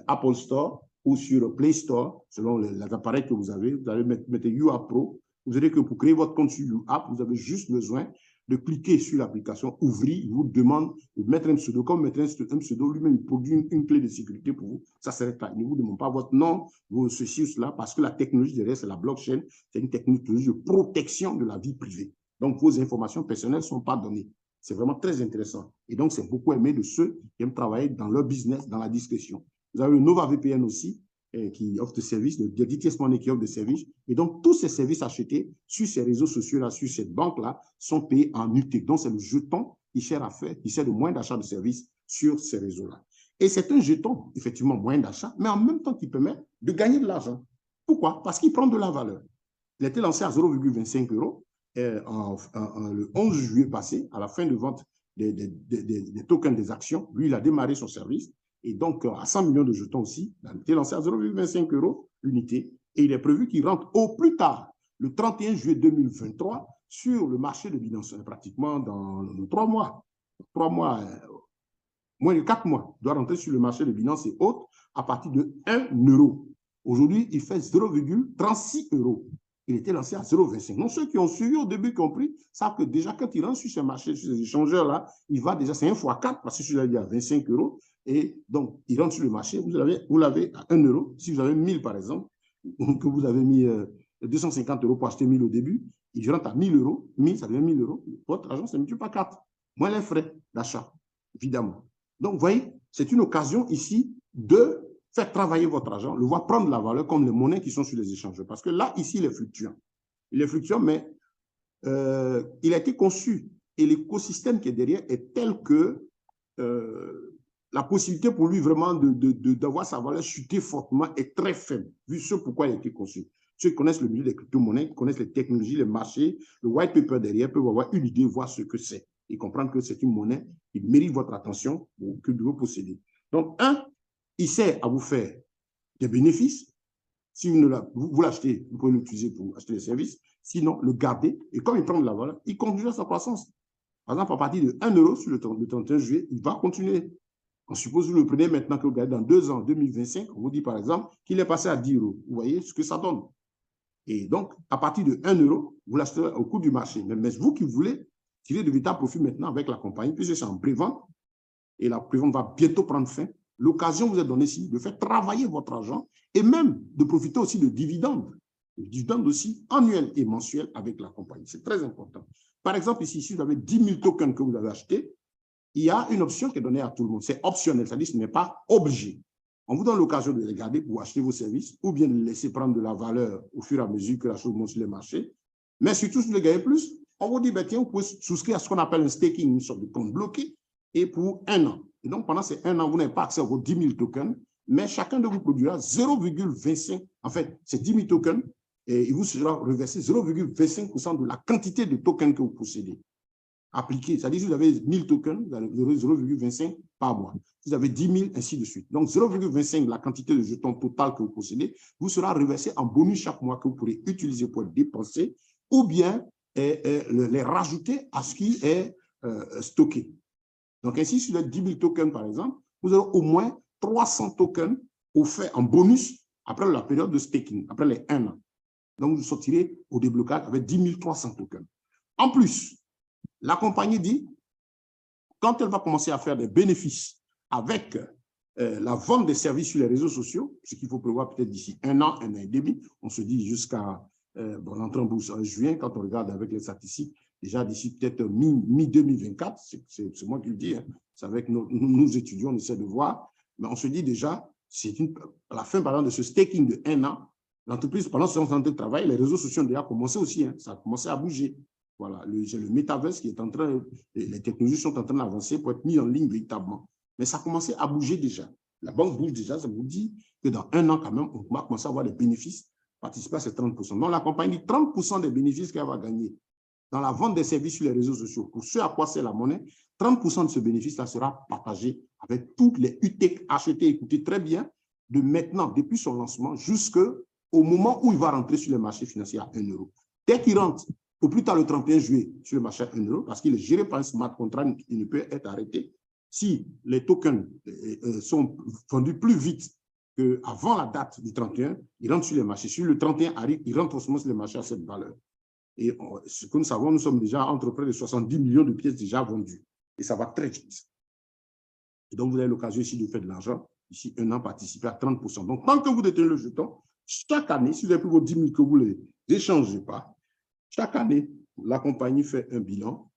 Apple Store ou sur Play Store, selon les appareils que vous avez. Vous allez mettre UA Pro. Vous verrez que pour créer votre compte sur UA, vous avez juste besoin de cliquer sur l'application, ouvrir, il vous demande de mettre un pseudo. Comme mettre un pseudo, lui-même, il produit une clé de sécurité pour vous. Ça serait là. Il ne vous demande pas votre nom, vos ceci ou cela, parce que la technologie derrière, c'est la blockchain. C'est une technologie de protection de la vie privée. Donc, vos informations personnelles ne sont pas données. C'est vraiment très intéressant. Et donc, c'est beaucoup aimé de ceux qui aiment travailler dans leur business, dans la discrétion. Vous avez le Nova VPN aussi, qui offre des services, le DTS Money qui offre des services. Et donc, tous ces services achetés sur ces réseaux sociaux-là, sur cette banque-là, sont payés en UT. Donc, c'est le jeton qui sert à faire, qui sert de moyen d'achat de services sur ces réseaux-là. Et c'est un jeton, effectivement, moyen d'achat, mais en même temps qui permet de gagner de l'argent. Pourquoi? Parce qu'il prend de la valeur. Il a été lancé à 0,25 euros le 11 juillet passé, à la fin de vente des tokens des actions. Lui, il a démarré son service. Et donc, à 100 millions de jetons aussi, il a été lancé à 0,25 euros l'unité. Et il est prévu qu'il rentre au plus tard, le 31 juillet 2023, sur le marché de Binance, pratiquement dans 3 mois. 3 mois, moins de 4 mois, il doit rentrer sur le marché de Binance et autres à partir de 1 euro. Aujourd'hui, il fait 0,36 euros. Il était lancé à 0,25. Donc, ceux qui ont suivi au début, compris, savent que déjà, quand il rentre sur ce marché, sur ces échangeurs-là, il va déjà, c'est 1 fois 4, parce que celui-là, il est à 25 euros. Et donc, il rentre sur le marché, vous l'avez à 1 euro. Si vous avez 1000, par exemple, que vous avez mis 250 euros pour acheter 1000 au début, il rentre à 1000 euros. 1000, ça devient 1000 euros. Votre argent, ça ne multiplie pas 4. Moins les frais d'achat, évidemment. Donc, vous voyez, c'est une occasion ici de faire travailler votre argent, le voir prendre la valeur comme les monnaies qui sont sur les échangeurs. Parce que là, ici, il est fluctuant. Il est fluctuant, mais il a été conçu et l'écosystème qui est derrière est tel que la possibilité pour lui vraiment d'avoir sa valeur chuter fortement est très faible, vu ce pourquoi il a été conçu. Ceux qui connaissent le milieu des crypto-monnaies, qui connaissent les technologies, les marchés, le white paper derrière, peuvent avoir une idée, voir ce que c'est et comprendre que c'est une monnaie qui mérite votre attention ou que vous possédez. Donc, il sert à vous faire des bénéfices. Si vous l'achetez, vous pouvez l'utiliser pour acheter des services. Sinon, le garder. Et comme il prend de la valeur, il conduit à sa croissance. Par exemple, à partir de 1 euro sur le 31 juillet, il va continuer. On suppose que vous le prenez maintenant que vous gardez dans 2 ans, 2025, on vous dit par exemple qu'il est passé à 10 euros. Vous voyez ce que ça donne. Et donc, à partir de 1 euro, vous l'achetez au coût du marché. Mais vous qui voulez tirer de véritables profits maintenant avec la compagnie, puisque c'est en prévente, et la prévente va bientôt prendre fin, l'occasion vous est donnée ici de faire travailler votre argent et même de profiter aussi de dividendes. Les dividendes aussi annuels et mensuels avec la compagnie. C'est très important. Par exemple, ici, si vous avez 10 000 tokens que vous avez achetés, il y a une option qui est donnée à tout le monde. C'est optionnel, c'est-à-dire que ce n'est pas obligé. On vous donne l'occasion de les garder pour acheter vos services ou bien de les laisser prendre de la valeur au fur et à mesure que la chose monte sur les marchés. Mais surtout, si vous voulez gagner plus, on vous dit, ben, tiens, vous pouvez souscrire à ce qu'on appelle un staking, une sorte de compte bloqué, et pour 1 an. Et donc, pendant ces 1 an, vous n'avez pas accès à vos 10 000 tokens, mais chacun de vous produira 0,25. En fait, ces 10 000 tokens, et il vous sera reversé 0,25% de la quantité de tokens que vous possédez. Appliqué, c'est-à-dire si vous avez 1000 tokens, vous aurez 0,25 par mois. Si vous avez 10 000, ainsi de suite. Donc, 0,25 de la quantité de jetons total que vous possédez vous sera reversé en bonus chaque mois que vous pourrez utiliser pour dépenser ou bien les rajouter à ce qui est stocké. Donc, ainsi, sur les 10 000 tokens, par exemple, vous aurez au moins 300 tokens offerts en bonus après la période de staking, après les 1 an. Donc, vous sortirez au déblocage avec 10 300 tokens. En plus, la compagnie dit, quand elle va commencer à faire des bénéfices avec la vente des services sur les réseaux sociaux, ce qu'il faut prévoir peut-être d'ici 1 an, 1 an et demi, on se dit jusqu'à l'entrée en bourse en juin, quand on regarde avec les statistiques, déjà d'ici peut-être mi-2024, c'est moi qui le dis, hein, c'est avec nos étudiants, on essaie de voir, mais on se dit déjà, à la fin par exemple de ce staking de 1 an, l'entreprise, pendant son temps de travail, les réseaux sociaux ont déjà commencé aussi, hein, ça a commencé à bouger. Voilà, c'est le metaverse qui est en train, les technologies sont en train d'avancer pour être mis en ligne véritablement. Mais ça a commencé à bouger déjà. La banque bouge déjà, ça vous dit que dans 1 an quand même, on va commencer à avoir des bénéfices, participer à ces 30%. Donc la compagnie dit 30% des bénéfices qu'elle va gagner dans la vente des services sur les réseaux sociaux, pour ce à quoi c'est la monnaie, 30% de ce bénéfice-là sera partagé avec toutes les UTEC achetées, écoutez très bien, de maintenant, depuis son lancement, jusqu'au moment où il va rentrer sur les marchés financiers à 1 euro. Dès qu'il rentre, au plus tard le 31 juillet, sur le marché à 1 euro, parce qu'il est géré par un smart contract, il ne peut être arrêté. Si les tokens sont vendus plus vite qu'avant la date du 31, ils rentrent sur les marchés. Si le 31 arrive, ils rentrent sur les marchés à cette valeur. Et ce que nous savons, nous sommes déjà entre près de 70 millions de pièces déjà vendues. Et ça va très vite. Et donc, vous avez l'occasion ici de faire de l'argent. Ici, 1 an, participer à 30%. Donc, tant que vous détenez le jeton, chaque année, si vous avez pris vos 10 000 que vous ne les échangez pas, chaque année, la compagnie fait un bilan.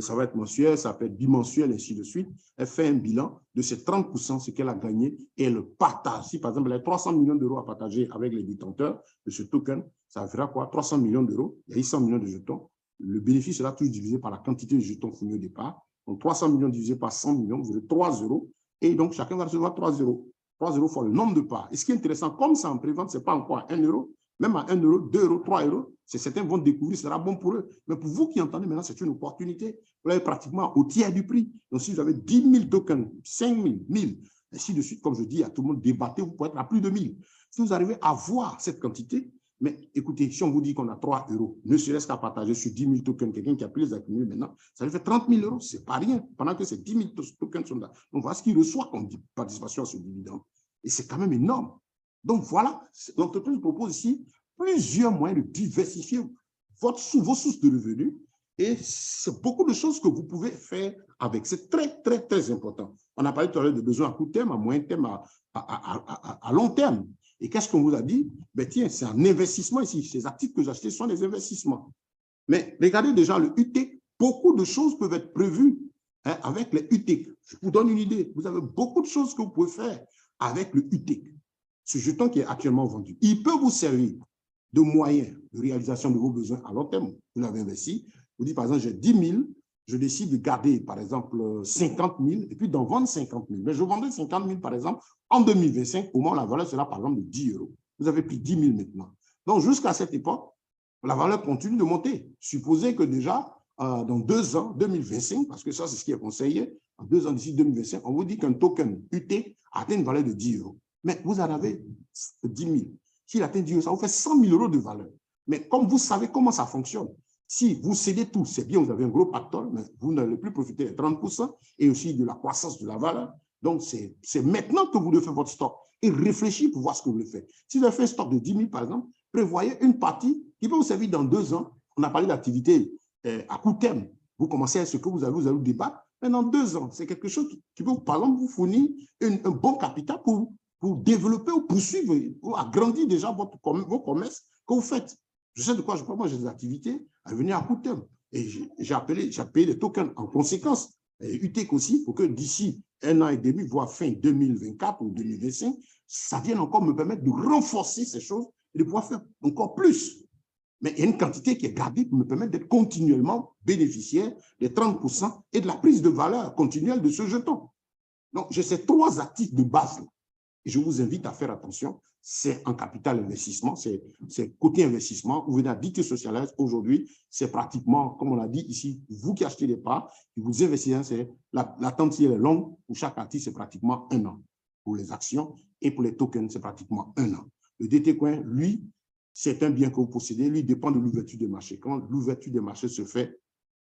Ça va être mensuel, ça peut être bimensuel, ainsi de suite. Elle fait un bilan de ces 30%, ce qu'elle a gagné, et elle le partage. Si, par exemple, elle a 300 millions d'euros à partager avec les détenteurs de ce token, ça fera quoi? 300 millions d'euros, il y a 100 millions de jetons. Le bénéfice sera toujours divisé par la quantité de jetons fournis au départ. Donc, 300 millions divisé par 100 millions, vous aurez 3 euros. Et donc, chacun va recevoir 3 euros. 3 euros fois le nombre de parts. Et ce qui est intéressant, comme c'est en prévente, ce n'est pas encore 1 euro, même à 1 euro, 2 euros, 3 euros, certains vont découvrir, ce sera bon pour eux. Mais pour vous qui entendez maintenant, c'est une opportunité. Vous avez pratiquement au tiers du prix. Donc, si vous avez 10 000 tokens, 5 000, 1000, ainsi de suite, comme je dis à tout le monde, débattez, vous pouvez être à plus de 1000. Si vous arrivez à voir cette quantité, mais écoutez, si on vous dit qu'on a 3 euros, ne serait-ce qu'à partager sur 10 000 tokens, quelqu'un qui a pu les accumuler maintenant, ça lui fait 30 000 euros. Ce n'est pas rien, pendant que ces 10 000 tokens sont là. Donc, voilà ce qu'il reçoit comme participation à ce dividende. Et c'est quand même énorme. Donc, voilà, l'entreprise propose ici plusieurs moyens de diversifier vos sources de revenus. Et c'est beaucoup de choses que vous pouvez faire avec. C'est très, très, très important. On a parlé tout à l'heure de besoins à court terme, à moyen terme, à long terme. Et qu'est-ce qu'on vous a dit? Ben tiens, c'est un investissement ici. Ces actifs que j'ai achetés sont des investissements. Mais regardez déjà le UTEC. Beaucoup de choses peuvent être prévues avec les UTEC. Je vous donne une idée. Vous avez beaucoup de choses que vous pouvez faire avec le UTEC. Ce jeton qui est actuellement vendu, il peut vous servir de moyen de réalisation de vos besoins à long terme. Vous l'avez investi. Vous dites, par exemple, j'ai 10 000, je décide de garder, par exemple, 50 000 et puis d'en vendre 50 000. Mais je vendrai 50 000, par exemple, en 2025, au moment où la valeur sera, par exemple, de 10 euros. Vous avez pris 10 000 maintenant. Donc, jusqu'à cette époque, la valeur continue de monter. Supposez que déjà, dans 2 ans, 2025, parce que ça, c'est ce qui est conseillé, en 2 ans d'ici 2025, on vous dit qu'un token UT atteint une valeur de 10 euros. Mais vous en avez 10 000. S'il atteint 10 euros, ça vous fait 100 000 euros de valeur. Mais comme vous savez comment ça fonctionne, si vous cédez tout, c'est bien, vous avez un gros pactole, mais vous n'allez plus profiter des 30% et aussi de la croissance de la valeur. Donc, c'est maintenant que vous devez faire votre stock et réfléchir pour voir ce que vous voulez faire. Si vous avez fait un stock de 10 000, par exemple, prévoyez une partie qui peut vous servir dans 2 ans. On a parlé d'activité à court terme. Vous commencez à ce que vous allez vous débattre. Mais dans 2 ans, c'est quelque chose qui peut, par exemple, vous fournir un bon capital pour développer ou poursuivre ou agrandir déjà vos commerces que vous faites. Je sais de quoi je parle. Moi, j'ai des activités à venir à court terme. Et j'ai payé les tokens en conséquence. UTEC aussi, pour que d'ici 1 an et demi, voire fin 2024 ou 2025, ça vienne encore me permettre de renforcer ces choses et de pouvoir faire encore plus. Mais il y a une quantité qui est gardée pour me permettre d'être continuellement bénéficiaire des 30% et de la prise de valeur continuelle de ce jeton. Donc, j'ai ces 3 actifs de base là. Et je vous invite à faire attention, c'est en capital investissement, c'est côté investissement. Vous venez à Dictée Socialise, aujourd'hui, c'est pratiquement, comme on l'a dit ici, vous qui achetez des parts, vous investissez, la tente est longue, pour chaque actif, c'est pratiquement 1 an. Pour les actions et pour les tokens, c'est pratiquement 1 an. Le DT Coin, lui, c'est un bien que vous possédez, lui dépend de l'ouverture des marchés. Quand l'ouverture des marchés se fait,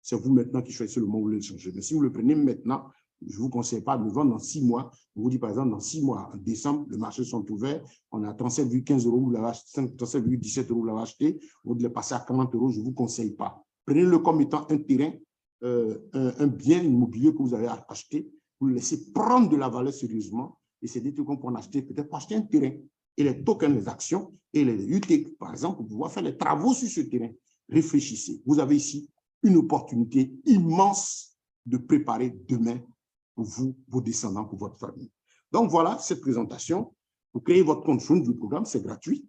c'est vous maintenant qui choisissez le moment où vous voulez le changer. Mais si vous le prenez maintenant, je ne vous conseille pas de le vendre dans 6 mois. Je vous dis par exemple, dans 6 mois, en décembre, les marchés sont ouverts. On a 37,15 €, vous l'avez acheté, 37,17 €, vous l'avez acheté. Vous devez passer à 40 €, je ne vous conseille pas. Prenez-le comme étant un terrain, un bien immobilier que vous avez acheté. Vous le laissez prendre de la valeur sérieusement. Et c'est des trucs qu'on peut en acheter, peut-être pour acheter un terrain. Et les tokens, les actions et les UTEC, par exemple, pour pouvoir faire les travaux sur ce terrain. Réfléchissez. Vous avez ici une opportunité immense de préparer demain pour vous, vos descendants, pour votre famille. Donc, voilà cette présentation. Vous créez votre compte Front du programme, c'est gratuit.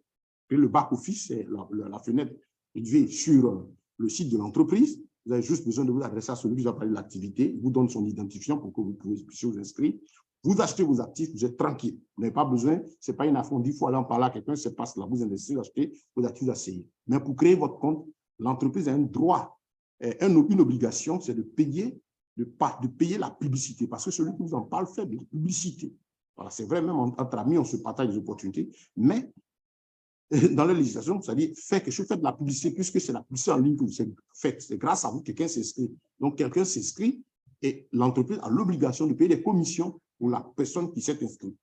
Et le back-office, c'est la fenêtre élevée sur le site de l'entreprise. Vous avez juste besoin de vous adresser à celui qui vous a parlé de l'activité, vous donne son identifiant pour que vous puissiez vous inscrire. Vous achetez vos actifs, vous êtes tranquille. Vous n'avez pas besoin, ce n'est pas une affaire, 10 fois aller en parler à quelqu'un, c'est pas cela. Vous investissez, vous achetez vos actifs asseyez. Mais pour créer votre compte, l'entreprise a un droit, une obligation, c'est de payer la publicité, parce que celui qui vous en parle fait de la publicité. Voilà, c'est vrai, même entre amis, on se partage des opportunités, mais dans la législation, c'est-à-dire faites de la publicité, puisque c'est la publicité en ligne que vous faites. C'est grâce à vous que quelqu'un s'inscrit. Donc, quelqu'un s'inscrit et l'entreprise a l'obligation de payer des commissions pour la personne qui s'est inscrite.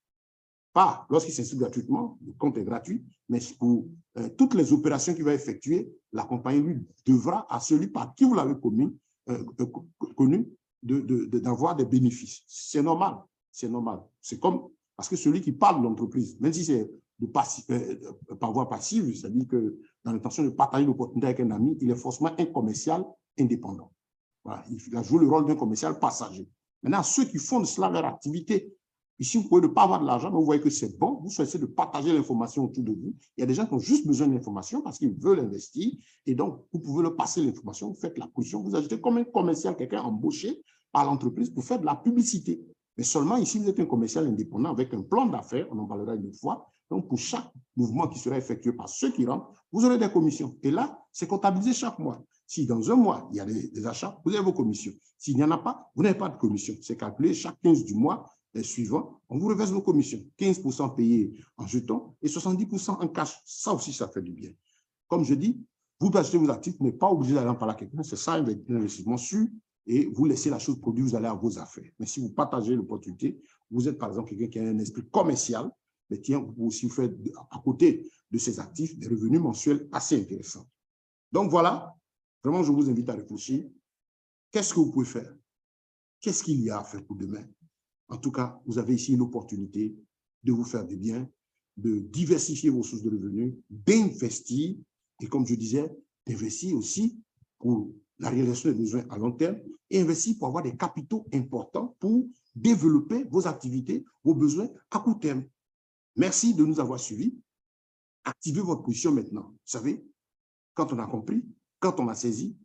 Pas lorsqu'il s'inscrit gratuitement, le compte est gratuit, mais pour toutes les opérations qu'il va effectuer, la compagnie lui devra à celui par qui vous l'avez connu d'avoir des bénéfices. C'est normal, c'est normal. C'est comme, parce que celui qui parle de l'entreprise, même si c'est par voie passive, c'est-à-dire que dans l'intention de partager l'opportunité avec un ami, il est forcément un commercial indépendant. Voilà, il a joué le rôle d'un commercial passager. Maintenant, ceux qui font de cela leur activité, ici, vous pouvez ne pas avoir de l'argent, mais vous voyez que c'est bon, vous choisissez de partager l'information autour de vous. Il y a des gens qui ont juste besoin d'informations parce qu'ils veulent investir, et donc, vous pouvez leur passer l'information, vous faites la position, vous ajoutez comme un commercial, quelqu'un embauché par l'entreprise pour faire de la publicité. Mais seulement ici, vous êtes un commercial indépendant avec un plan d'affaires, on en parlera une fois. Donc, pour chaque mouvement qui sera effectué par ceux qui rentrent, vous aurez des commissions. Et là, c'est comptabilisé chaque mois. Si dans un mois, il y a des achats, vous avez vos commissions. S'il n'y en a pas, vous n'avez pas de commission. C'est calculé chaque 15 du mois suivant, on vous reverse vos commissions. 15% payés en jetons et 70% en cash. Ça aussi, ça fait du bien. Comme je dis, vous achetez vos actifs, vous n'êtes pas obligé d'aller en parler à quelqu'un. C'est ça, un investissement sûr. Et vous laissez la chose produire, vous allez à vos affaires. Mais si vous partagez l'opportunité, vous êtes par exemple quelqu'un qui a un esprit commercial, mais tiens, vous pouvez aussi faire à côté de ces actifs des revenus mensuels assez intéressants. Donc voilà, vraiment, je vous invite à réfléchir. Qu'est-ce que vous pouvez faire? Qu'est-ce qu'il y a à faire pour demain? En tout cas, vous avez ici une opportunité de vous faire du bien, de diversifier vos sources de revenus, d'investir, et comme je disais, d'investir aussi pour la réalisation des besoins à long terme et investir pour avoir des capitaux importants pour développer vos activités, vos besoins à court terme. Merci de nous avoir suivis. Activez votre position maintenant. Vous savez, quand on a compris, quand on a saisi,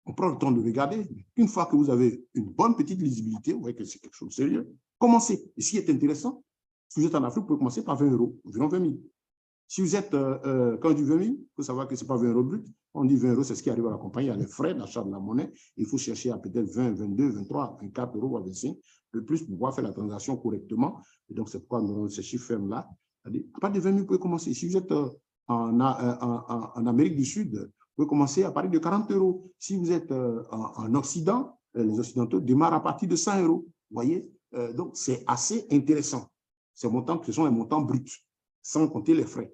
on prend le temps de regarder. Une fois que vous avez une bonne petite lisibilité, vous voyez que c'est quelque chose de sérieux, commencez. Et ce qui est intéressant, si vous êtes en Afrique, vous pouvez commencer par 20 €, environ 20 000. Si vous êtes, quand on dit 20 000, il faut savoir que ce n'est pas 20 € brut. On dit 20 €, c'est ce qui arrive à la compagnie. Il y a les frais d'achat de la monnaie. Il faut chercher à peut-être 20, 22, 23, 24 €, voire 25 de plus pour pouvoir faire la transaction correctement. Et donc, c'est pourquoi nous avons ces chiffres fermes-là. À partir de 20 000, vous pouvez commencer. Si vous êtes en Amérique du Sud, vous pouvez commencer à partir de 40 €. Si vous êtes en Occident, les Occidentaux démarrent à partir de 100 €. Vous voyez, Donc, c'est assez intéressant. Ces montants, ce sont les montants bruts, sans compter les frais.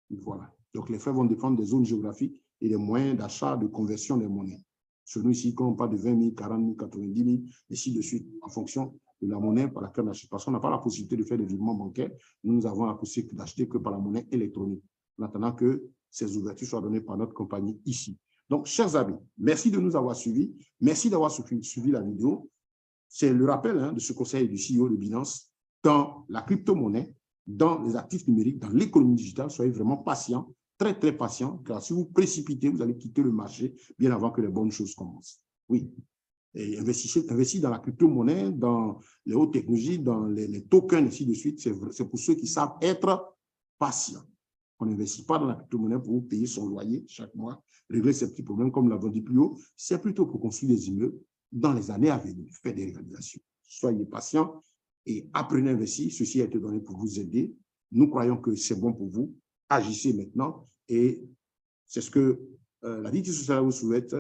Voilà. Donc, les frais vont dépendre des zones géographiques et des moyens d'achat, de conversion des monnaies. Chez nous, ici, quand on parle de 20 000, 40 000, 90 000, et ainsi de suite, en fonction de la monnaie par laquelle on achète. Parce qu'on n'a pas la possibilité de faire des virements bancaires. Nous avons la possibilité d'acheter que par la monnaie électronique, en attendant que ces ouvertures soient données par notre compagnie ici. Donc, chers amis, merci de nous avoir suivis. Merci d'avoir suivi la vidéo. C'est le rappel de ce conseil du CEO de Binance dans la crypto-monnaie, dans les actifs numériques, dans l'économie digitale. Soyez vraiment patient, très, très patient, car si vous précipitez, vous allez quitter le marché bien avant que les bonnes choses commencent. Oui. Et investissez dans la crypto-monnaie, dans les hautes technologies, dans les tokens, ainsi de suite. C'est pour ceux qui savent être patients. On n'investit pas dans la crypto-monnaie pour payer son loyer chaque mois, régler ses petits problèmes, comme l'avons dit plus haut. C'est plutôt pour construire des immeubles dans les années à venir, faire des réalisations. Soyez patients et apprenez à investir. Ceci a été donné pour vous aider. Nous croyons que c'est bon pour vous. Agissez maintenant et c'est ce que la vie sociale vous souhaite.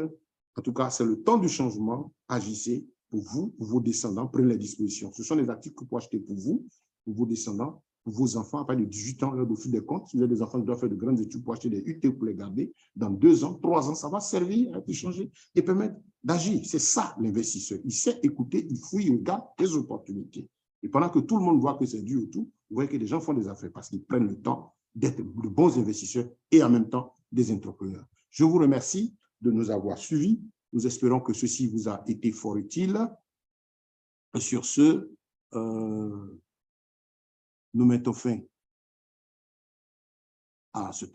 En tout cas, c'est le temps du changement. Agissez pour vous, pour vos descendants. Prenez les dispositions. Ce sont des actifs que vous pouvez acheter pour vous, pour vos descendants, pour vos enfants. À partir de 18 ans, leur dossier des comptes. Si vous avez des enfants qui doivent faire de grandes études, pour acheter des UT pour les garder. Dans 2 ans, 3 ans, ça va servir à changer et permettre d'agir. C'est ça l'investisseur. Il sait écouter, il fouille, il regarde des opportunités. Et pendant que tout le monde voit que c'est dur et tout, vous voyez que les gens font des affaires parce qu'ils prennent le temps d'être de bons investisseurs et en même temps des entrepreneurs. Je vous remercie de nous avoir suivis. Nous espérons que ceci vous a été fort utile. Sur ce, nous mettons fin à ce temps.